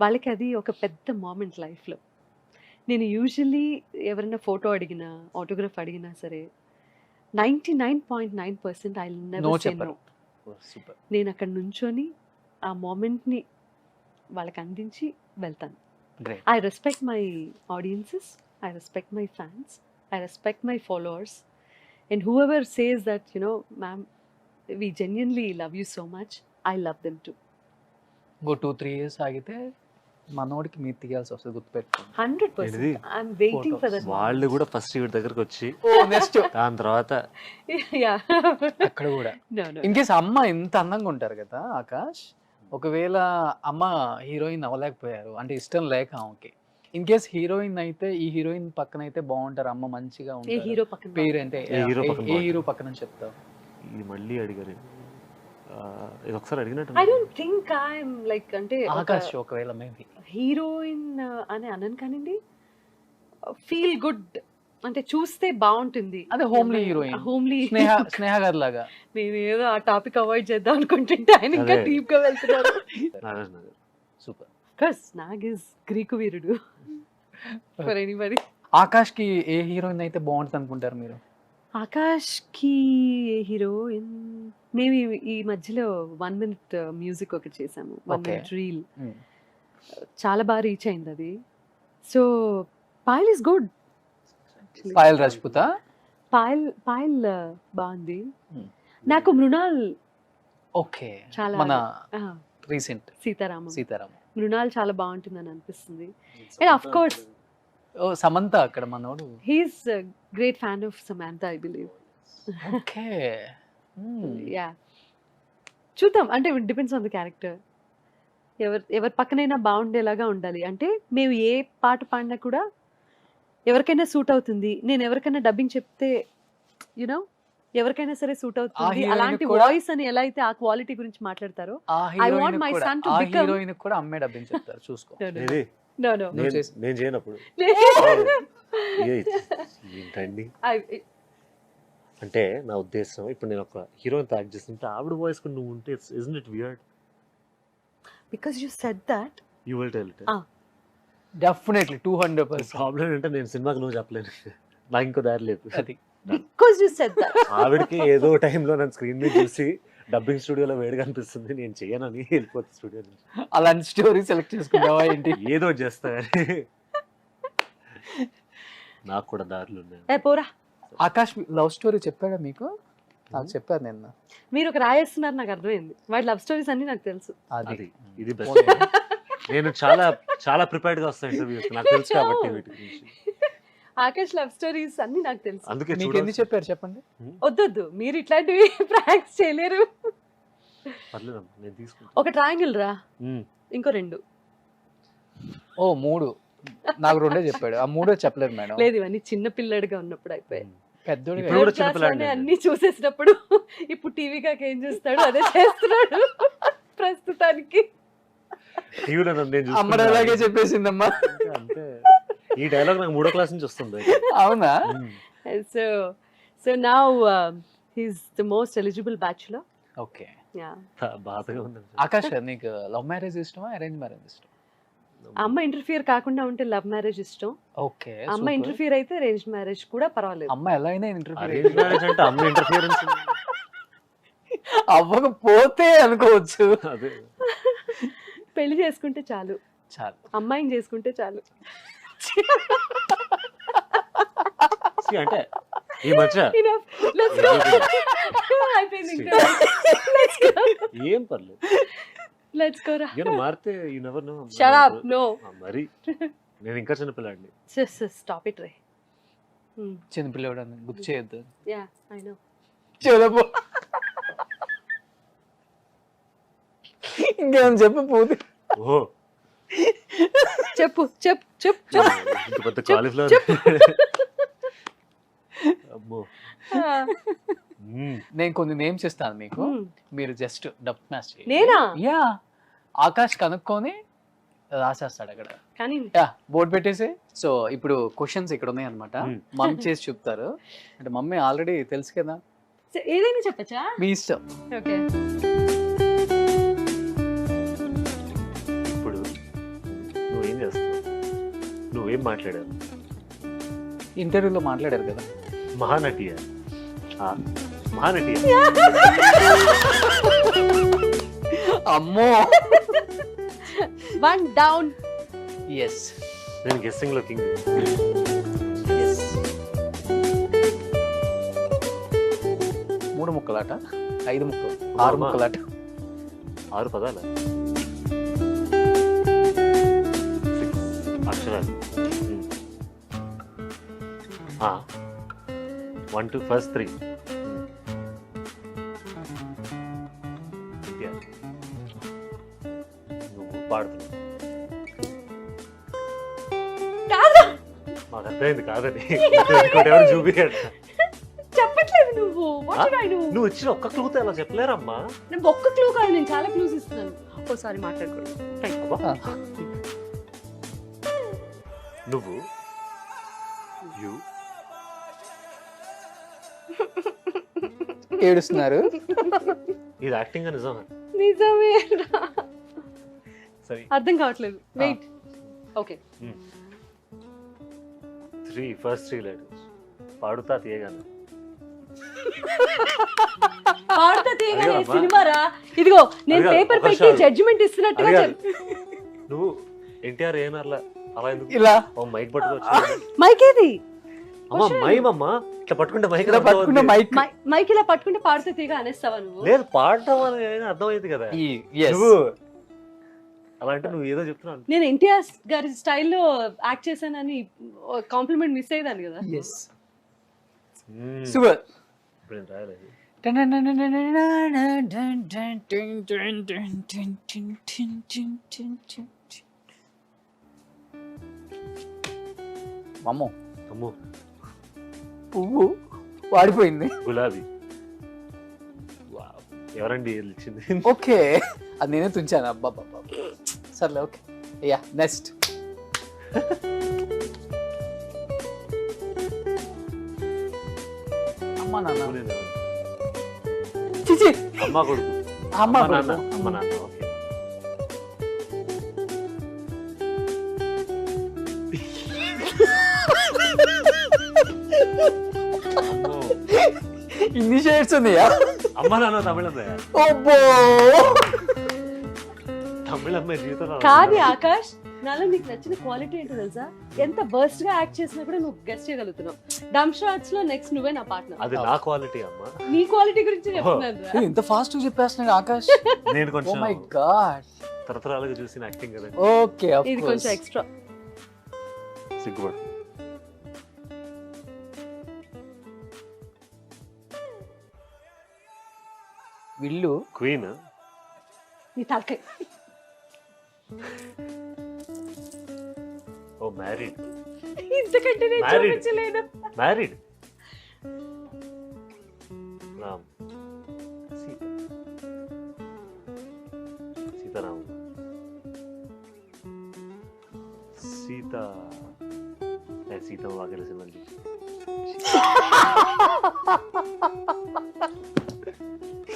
వాళ్ళకి అది ఒక పెద్ద మూమెంట్ లైఫ్లో. నేను యూజువల్లీ ఎవరైనా ఫోటో అడిగినా, ఆటోగ్రాఫ్ అడిగినా సరే 99.9% ఐ No నెవర్ సే చెప్పరు. నో. సూపర్. నేను అక్కడ నుంచొని ఆ మూమెంట్ని వాళ్ళకి అందించి వెళ్తాను. Great. I respect my audiences, I respect my fans, I respect my followers, and whoever says that, ma'am, we genuinely love you so much, I love them too. ఇంకో 2-3 years ఆగితే మనోడికి మీరు తీయాల్సి వస్తుంది, గుర్తుపెట్టుకోండి. 100%. ఏంటిది? I'm waiting for that. వాళ్ళు కూడా ఫస్ట్ వీడి దగ్గరకు వచ్చి నెక్స్ట్ దాని తర్వాత Yeah. అక్కడ కూడా No, no. ఇన్ కేస్ అమ్మ ఇంత అందంగా ఉంటారు కదా ఆకాష్, ఒకవేళ అమ్మ హీరోయిన్ అవ్వలేకపోయారు అంటే ఇష్టం లేక ఆమెకి, ఇన్ కేస్ హీరోయిన్ అయితే ఈ హీరోయిన్ పక్కన అయితే బాగుంటారు, అమ్మ మంచిగా ఏ ఉంటారు. హీరో పక్కన పేరు అంటే ఏ హీరో పక్కన ఏ హీరో పక్కన చెప్తావు? ఇది మళ్ళీ అడిగారు. ఇది ఒకసారి అడిగినట్టు I don't think I'm like అంటే ఆకాష్ ఒకవేళ మేబీ హీరోయిన్ అని అనను కానండి, ఫీల్ గుడ్ అంటే చూస్తే బాగుంటుంది. అదే homely heroine. హోమ్లీ. స్నేహ గారి లాగా. నేను ఏదో ఆ టాపిక్ అవాయిడ్ చేద్దాం అనుకుంటుంటే ఆయన ఇంకా అదే. డీప్ గా వెళ్తున్నారు. Nagarjuna garu. Super. Of course, Nag is Greek వీరుడు ఫర్ ఎనీబడి. ఆకాష్కి ఏ హీరోయిన్ అయితే బాగుంటుంది అనుకుంటారు మీరు? ఆకాష్కి ఏ హీరోయిన్, మేము ఈ మధ్యలో 1 minute మ్యూజిక్ ఒకటి చేసాము, 1 Okay. minute రీల్, చాలా బాగా రీచ్ అయింది అది. So Payal is good. Payal Rajput. Payal బాగుంది. Hmm. నాకు మృణాల్ ఓకే, చాలా మన ఆ, రీసెంట్ సీతారామం, సీతారాం. మృణాల్ చాలా బాగుంటుందని అనిపిస్తుంది. And of course oh Samantha అక్కడ మనోడు. He's great fan of Samantha I believe. Okay. Yeah, చూద్దాం, అంటే డిపెండ్స్ ఆన్ ద క్యారెక్టర్. ఎవరి పక్కనైనా బాగుండేలాగా ఉండాలి. అంటే మేము ఏ పాట పాడినా కూడా ఎవరికైనా సూట్ అవుతుంది. నేను ఎవరికైనా డబ్బింగ్ చెప్తే యునో ఎవరికైనా సరే సూట్ అవుతుంది. heroine అలాంటి కూడా- వాయిస్ అని ఎలా అయితే ఆ క్వాలిటీ గురించి మాట్లాడతారో, ఆ I want హీరోయిన్ my కూడా, son to ఆ become- హీరోయిన్ కూడా అమ్మే డబ్బింగ్ చెప్తారు చూసుకో. ఇది నో నువ్వు చేసి- నేను చేయనప్పుడు ఏంటండి అంటే నా ఉద్దేశం, ఇప్పుడు నేను ఒక హీరోయిన్ యాక్ట్ చేస్తుంటే ఆవిడ వాయిస్ కూడా నువ్వు ఉంటే isn't it weird? Because you said that. You will tell it. Definitely 200%. Problem ఏంటంటే నేను సినిమాకి నువ్వు చెప్పలేను, నాకు ఇంకో దారి లేదు. అది బికాజ్ యూ సెడ్ దట్. ఆవిడకి ఏదో టైంలో నన్ను స్క్రీన్ మీద చూసి డబ్బింగ్ స్టూడియోలో వేడిగా అనిపిస్తుంది, నేను చేయనని వెళ్ళిపోతుంది స్టూడియో నుంచి. అలాంటి స్టోరీ సెలెక్ట్ చేసుకుంటావా ఏంటి? ఏదో ఒకటి చేస్తా కానీ నాకు కూడా దారులు ఉన్నాయి. ఏ పోరా, ఆకాష్ లవ్ స్టోరీ చెప్పాడా మీకు? నాకు చెప్పారు నిన్న. మీరు ఒక రాయేస్తున్నారు, నాకు అర్థమైంది. వాటి లవ్ స్టోరీస్ అన్ని నాకు తెలుసు. అది అది ఇది బెస్ట్. నేను చాలా చాలా ప్రిపేర్డ్ గా వస్తాను ఇంటర్వ్యూస్, నాకు తెలుసు కాబట్టి వీటి గురించి. ఆకాష్ లవ్ స్టోరీస్ అన్ని నాకు తెలుసు. అందుకే మీకు చూడాలి. ఎందుకు చెప్పారు చెప్పండి? వద్దొద్దు, మీరు ఇట్లాంటివి ప్రాక్టీస్ చేయలేరు. పర్లేదమ్మా, నేను తీసుకుంటా. ఒక ట్రయాంగిల్ రా, మ్మ్. ఇంకో 2. ఓ 3, నాకు 2 చెప్పాడు. ఆ 3 చెప్పలేదు మేడం. లేదు, ఇవన్నీ చిన్న పిల్లడిగా ఉన్నప్పుడు అయిపోయాయి. పెద్దోడు ఇప్పుడు కూడా Third class చిన్నపిల్లాడిని లోనే నేను. అన్ని చూసేసినప్పుడు ఇప్పుడు టీవీగా ఏం చేస్తాడు అదే చేస్తున్నాడు ప్రస్తుతానికి. టీవీలో నన్ను నేను అమ్మడు చూసుకుంటా. అలాగే చెప్పేసిందమ్మా. అంతే, అంతే. ఈ డైలాగ్ నాకు 3వ క్లాస్ నుంచి వస్తుంది. అవునా? మ్మ్. So now he's the most eligible bachelor. Okay. Yeah, బాధగా ఉంది. ఆకాష్ నీకు లవ్ మ్యారేజ్ ఇష్టమా అరేంజ్ మ్యారేజ్ ఇష్టం? అమ్మ ఇంటర్ఫియర్ కాకుండా ఉంటే లవ్ మ్యారేజ్ ఇష్టం. ఓకే. అమ్మ ఇంటర్ఫియర్ అయితే అరేంజ్ మ్యారేజ్ కూడా పర్వాలేదు. అమ్మ ఎలా అయినా ఇంటర్వ్యూ అరేంజ్ మ్యారేజ్ అంటే అమ్మ ఇంటర్ఫియరెన్స్. అవ్వకపోతే అనుకోవచ్చు. అదే పెళ్లి చేసుకుంటే చాలు, చాలు. అమ్మాయిని చేసుకుంటే చాలు. See, అంటే ఈ మధ్య Enough. Let's go. అయిపోయింది ఇంకా. Let's go. ఏం పర్లేదు, Let's go రా. మారితే you never know. Shut up. No. మరి నేను ఇంకా చిన్నపిల్లాడిని. Stop it, Ray. చిన్నపిల్లడు అని గుర్తు చేయొద్దు. Yeah, I know. చూడబో. ఇంకేం చెప్పు పూర్తి. ఓహో, చెప్పు. ఇంత పెద్ద కాలీఫ్లవర్. అమ్మో. మ్మ్. నేను కొన్ని నేమ్స్ ఇస్తాను మీకు, Hmm. మీరు జస్ట్ డబ్ మ్యాచ్ చేయండి. నేనా? యా, ఆకాష్ కనుక్కొని రాసేస్తాడు అక్కడ. కానీ యా, బోర్డు పెట్టేసి. సో ఇప్పుడు క్వశ్చన్స్ ఇక్కడ ఉన్నాయి అనమాట. Hmm. మమ్మీ చేసి చెప్తారు. అంటే మమ్మీ ఆల్రెడీ తెలుసు కదా, ఏదైనా చెప్పచ్చా? మీ ఇష్టం. ఓకే. ఇప్పుడు నువ్వేం చేస్తావు, నువ్వేం మాట్లాడావు? ఇంటర్వ్యూలో మాట్లాడారు కదా. మహానటియా? మహానటియా? అమ్మో. 1 down. ఎస్ నేను గెస్సింగ్ లో కింగ్. ఎస్. 3 ముక్కలాట, 5 ముక్కలు, 6 ముక్కలాట. 6 పదాలు, 6 అక్షరాలు. 1 2 ఫస్ట్ 3. నువ్వు పాడుతున్నావు. కాదు, మాకు అర్థమైంది కాదని. ఇంకోటి ఎవరు చూపించాడు. చెప్పట్లేదు నువ్వు. What did I do? నువ్వు ఇచ్చిన ఒక్క క్లూతో ఎలా చెప్పలేరమ్మా. నేను ఒక్క క్లూ కాదు, నేను చాలా క్లూస్ ఇస్తున్నాను. ఓసారి మాట్లాడుకోండి. అబ్బా. నువ్వు యు ఏడుస్తున్నారు. ఇది యాక్టింగ్ నిజమా? నిజమే. సరే, అర్థం కావట్లేదు. వెయిట్. ఓకే. ఫస్ట్ 3 లెటర్స్ పాడుతా తీయగాను. పాడుతా తీయగానే అడిగావమ్మా? సినిమారా ఇదిగో నేను అడిగా, పేపర్ ఒక పెట్టి నిమిషం. జడ్జిమెంట్ ఇస్తున్నట్టుగా అడిగాను. నువ్వు ఎన్టీఆర్ ఏనర్లా అలా ఎందుకు ఇలా మైక్ పట్టుకోవచ్చు? మైక్ ఏది అమ్మా మైమమ్మా ఇట్లా పట్టుకుంటే మైక్ ఇలా పట్టుకున్న మైక్ మైక్ ఇలా పట్టుకుంటే పాడుతా తీగ అనేస్తావా నువ్వు? లేదు పాడటం అని అర్థమైంది కదా yes. నువ్వు అలా అంటే నువ్వు ఏదో చెప్తున్నావు. నేను ఎన్టీఆర్ గారి స్టైల్లో యాక్ట్ చేశానని కాంప్లిమెంట్ మిస్ అయ్యేదాన్ని కదా. yes సూపర్ ఇప్పుడు నేను రాయలేదు. అమ్మో అమ్మో పువ్వు వాడిపోయింది. గులాబీ. వావ్. ఎవరండి ఇచ్చింది? ఓకే అది నేనే తుంచాను. అబ్బా సర్లే ఓకే యా నెక్స్ట్. అమ్మా నాన్న చిచి అమ్మ కొడుకు. అమ్మ అమ్మ నాన్న. కొడుకు. అమ్మ నాన్న. ఓకే. అమ్మో. ఇన్ని షేడ్స్ ఉన్నాయా? అమ్మ నాన్న తమిళమ్మాయి. అబ్బో తమిళమ్మాయి జీవితంలో కాదు ఆకాష్, నాలో నీకు నచ్చిన క్వాలిటీ ఏంటో తెలుసా? ఎంత బర్స్ట్ గా యాక్ట్ చేసినా కూడా నువ్వు గెస్ట్ చేయగలుగుతున్నావు. డమ్ షాట్స్ లో నెక్స్ట్ నువ్వే నా పార్ట్నర్. అది నా క్వాలిటీ అమ్మా. నీ క్వాలిటీ గురించి చెప్తున్నాను రా. ఇంత ఫాస్ట్ చెప్పేస్తున్నాడు ఆకాష్. నేను ఓ కొంచెం మై గాడ్. తరతరాలుగా చూసిన యాక్టింగ్ కదా. ఓకే ఆఫ్ ఇది కొంచెం ఎక్స్ట్రా. సిగ్గుపడు. విల్లు క్వీన్. నీ తలకాయ. ఓ మ్యారీడ్. ఇంతకంటే నేను Married. చూపించలేను. మ్యారీడ్. రామ్. సీత. సీతారామ. సీత. సీతమ్మ వాకిలి సినిమాలు చూసి.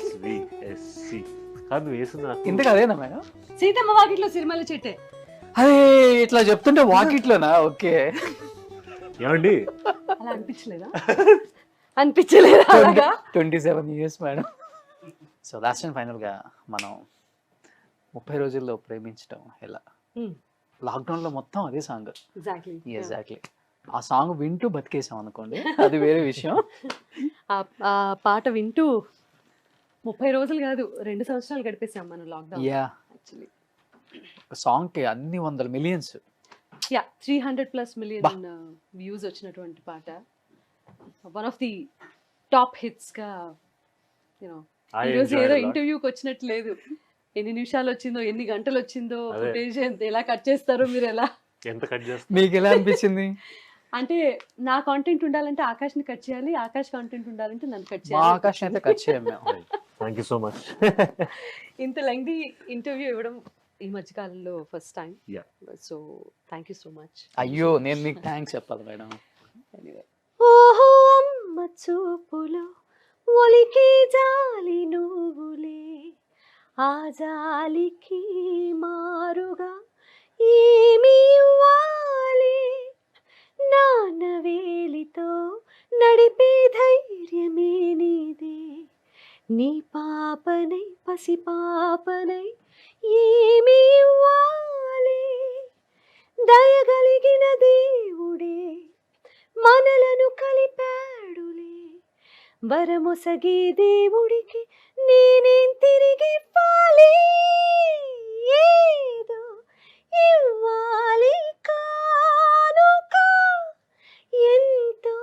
SVSC. కాదు నువ్వు వేసింది నాకు. ఇంతకు అదేనా మేడం? సీతమ్మ వాకిట్లో సినిమాలు చెట్టే. అరే ఇట్లా చెప్తుంటే వాకిట్లోనా? ఓకే ఏమండి అలా అనిపించలేదా? అనిపించలేదా అలాగా? 27 years madam. So last and final గా మనం 30 రోజుల్లో ప్రేమించడం ఎలా? లాక్డౌన్ లో మొత్తం అదే సాంగ్. ఎగ్జాక్ట్లీ. ఎగ్జాక్ట్లీ. ఆ సాంగ్ వింటూ బతికేసాం అనుకోండి, అది వేరే విషయం. ఆ పాట వింటూ 30 రోజులు కాదు 2 సంవత్సరాలు గడిపేసాం మనం లాక్డౌన్. యా యాక్చువల్లీ సాంగ్ కి అన్ని 100 millions. యా 300+ మిలియన్ వ్యూస్ వచ్చినటువంటి పాట. One of the top hits గా యూనో. I ఈరోజు enjoyed ఏదో a lot. ఇంటర్వ్యూకి వచ్చినట్టు లేదు. ఎన్ని నిమిషాలు వచ్చిందో, ఎన్ని గంటలు వచ్చిందో, అదే. ఫుటేజ్ ఎలా కట్ చేస్తారో మీరు ఎలా. ఎంత కట్ చేస్తా. మీకు ఎలా అనిపించింది? అంటే నా కాంటెంట్ ఉండాలంటే ఆకాష్ని కట్ చేయాలి, ఆకాష్ కాంటెంట్ ఉండాలంటే నన్ను కట్ మా చేయాలి. ఆకాశ్ అయితే కట్ చేయం మేము. Thank you so much. ఇంత లెంగ్దీ ఇంటర్వ్యూ ఇవ్వడం ఈ మధ్య కాలంలో first time. Yeah. So thank you so much. అయ్యో నేను మీకు థ్యాంక్స్ చెప్పాలి మేడం. ఓహో అమ్మ చూపులో ఒలికి జాలి నువ్వులే, ఆ జాలికి మారుగా ఏమి ఇవ్వాలి, నాన్న వేలితో నడిపే ధైర్యమే నీదే, నీ పాపనై పసి పాపనై ఏమి ఇవ్వాలి, దయగలిగిన దేవుడే మనలను కలిపాడులే, వరమొసగే దేవుడికి నేనేం తిరిగి ఇవ్వాలి, ఏదో ఇవ్వాలి కానుక, ఎంతో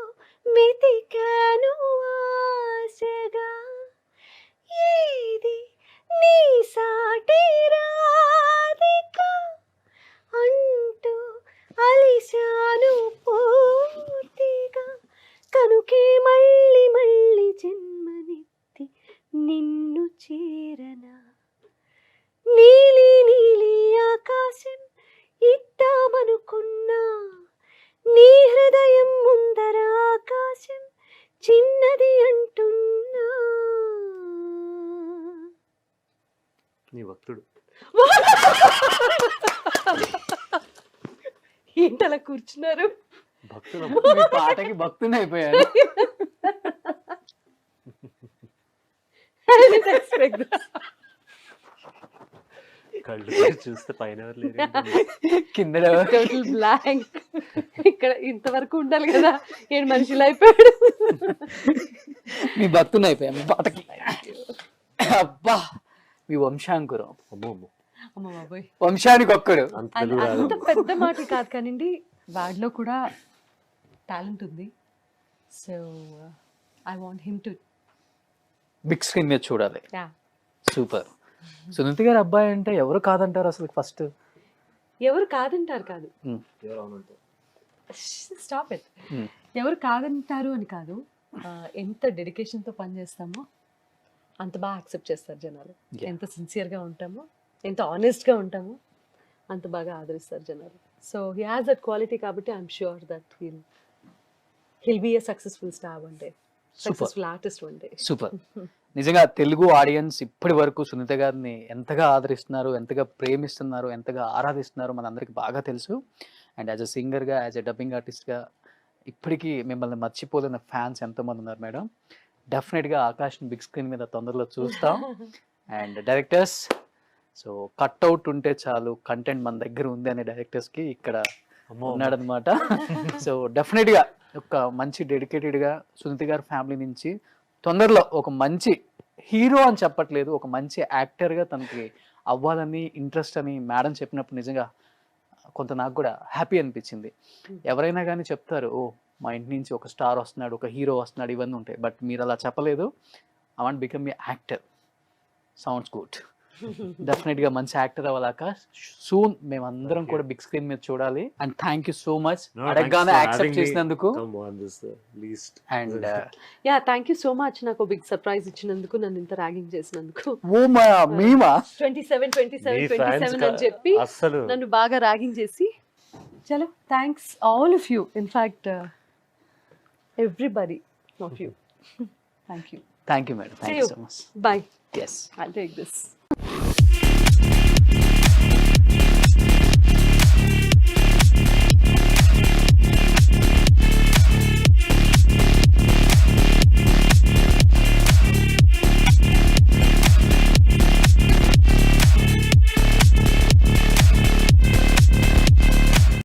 వెతికాను ఆశగా, ఏది నీ సాటి రాధిక అంటూ అలిశాను పూర్తిగా, కనుకే మళ్ళీ మళ్ళీ జన్మనెత్తి నిన్ను చేరనా, నీలి నీలి ఆకాశం ఇద్దామనుకున్నా, నీ హృదయం ముందర ఆకాశం చిన్నది అంటున్నా. నీ భక్తుడు. ఏంటలా కూర్చున్నారు? భక్తులు మీ పాటకి భక్తుని అయిపోయాను. I didn't expect this. కళ్ళు తెరిచి చూస్తే పైన ఎవరు లేరు ఏంటి? కింద Total blank. ఇక్కడ ఇంతవరకు ఉండాలి కదా, ఏడు మనుషులు అయిపోయాడు. మీ భక్తుని అయిపోయా మీ పాటకి. అబ్బా మీ వంశాంకురం, అమ్మో అమ్మో అమ్మ బాబోయ్, వంశానికి ఒక్కడు. అంత అది తెలుగు రాదు. అంత పెద్ద మాటలు కాదు కానివ్వండి, వాడిలో కూడా టాలెంట్ ఉంది. So I want him to big screen మీద చూడాలి. యా. సూపర్. సునీతి గారి అబ్బాయి అంటే ఎవరు కాదంటారు అసలు ఫస్ట్? ఎవరు కాదంటారు కాదు, ఎవరు అవునంటారు? Stop it. ఎవరు కాదంటారు అని కాదు, ఎంత డెడికేషన్తో పని చేస్తామో అంత బాగా యాక్సెప్ట్ చేస్తారు జనాలు. Yeah. ఎంత సిన్సియర్గా ఉంటామో, ఎంత ఆనెస్ట్గా ఉంటామో అంత బాగా ఆదరిస్తారు జనాలు. So he has that quality కాబట్టి I'm sure that he'll be a successful star one day, successful artist one day. Super. నిజంగా తెలుగు ఆడియన్స్ ఇప్పటి వరకు సునీత గారిని ఎంతగా ఆదరిస్తున్నారు, ఎంతగా ప్రేమిస్తున్నారు, ఎంతగా ఆరాధిస్తున్నారు మనందరికి బాగా తెలుసు. అండ్ యాజ్ అ సింగర్గా, యాజ్ అ డబ్బింగ్ ఆర్టిస్ట్గా ఇప్పటికీ మిమ్మల్ని మర్చిపోలేని ఫ్యాన్స్ ఎంతోమంది ఉన్నారు మేడం. డెఫినెట్గా ఆకాష్ని బిగ్ స్క్రీన్ మీద తొందరలో చూస్తాం. అండ్ డైరెక్టర్స్, సో కట్అవుట్ ఉంటే చాలు, కంటెంట్ మన దగ్గర ఉంది అనే డైరెక్టర్స్కి ఇక్కడ అమ్మో ఉన్నాడనమాట. సో డెఫినెట్గా ఒక మంచి డెడికేటెడ్గా సునీత గారి ఫ్యామిలీ నుంచి తొందరలో ఒక మంచి హీరో అని చెప్పట్లేదు, ఒక మంచి యాక్టర్గా తనకి అవ్వాలని ఇంట్రెస్ట్ అని మేడం చెప్పినప్పుడు నిజంగా కొంత నాకు కూడా హ్యాపీ అనిపించింది. ఎవరైనా కానీ చెప్తారు, ఓ మా ఇంటి నుంచి ఒక స్టార్ వస్తున్నాడు, ఒక హీరో వస్తున్నాడు, ఇవన్నీ ఉంటాయి. బట్ మీరు అలా చెప్పలేదు. I want become a actor. Sounds good. డెఫినెట్గా మంచి యాక్టర్ అవ్వాలాక సూన్ మేమందరం కూడా బిగ్ స్క్రీన్ మీద చూడాలి. And thank you so much అడగగానే యాక్సెప్ట్ చేసినందుకు. Least and yeah, thank you so much. నాకు బిగ్ సర్ప్రైజ్ ఇచ్చినందుకు, నన్ను ఇంత ర్యాగింగ్ చేసినందుకు. ఓ మేమా 27 అని చెప్పి అస్సలు నన్ను బాగా ర్యాగింగ్ చేసి, చలో thanks all of you, in fact everybody of you. Thank you thank you madam. Thank you so much. Bye. Yes. I'll take this.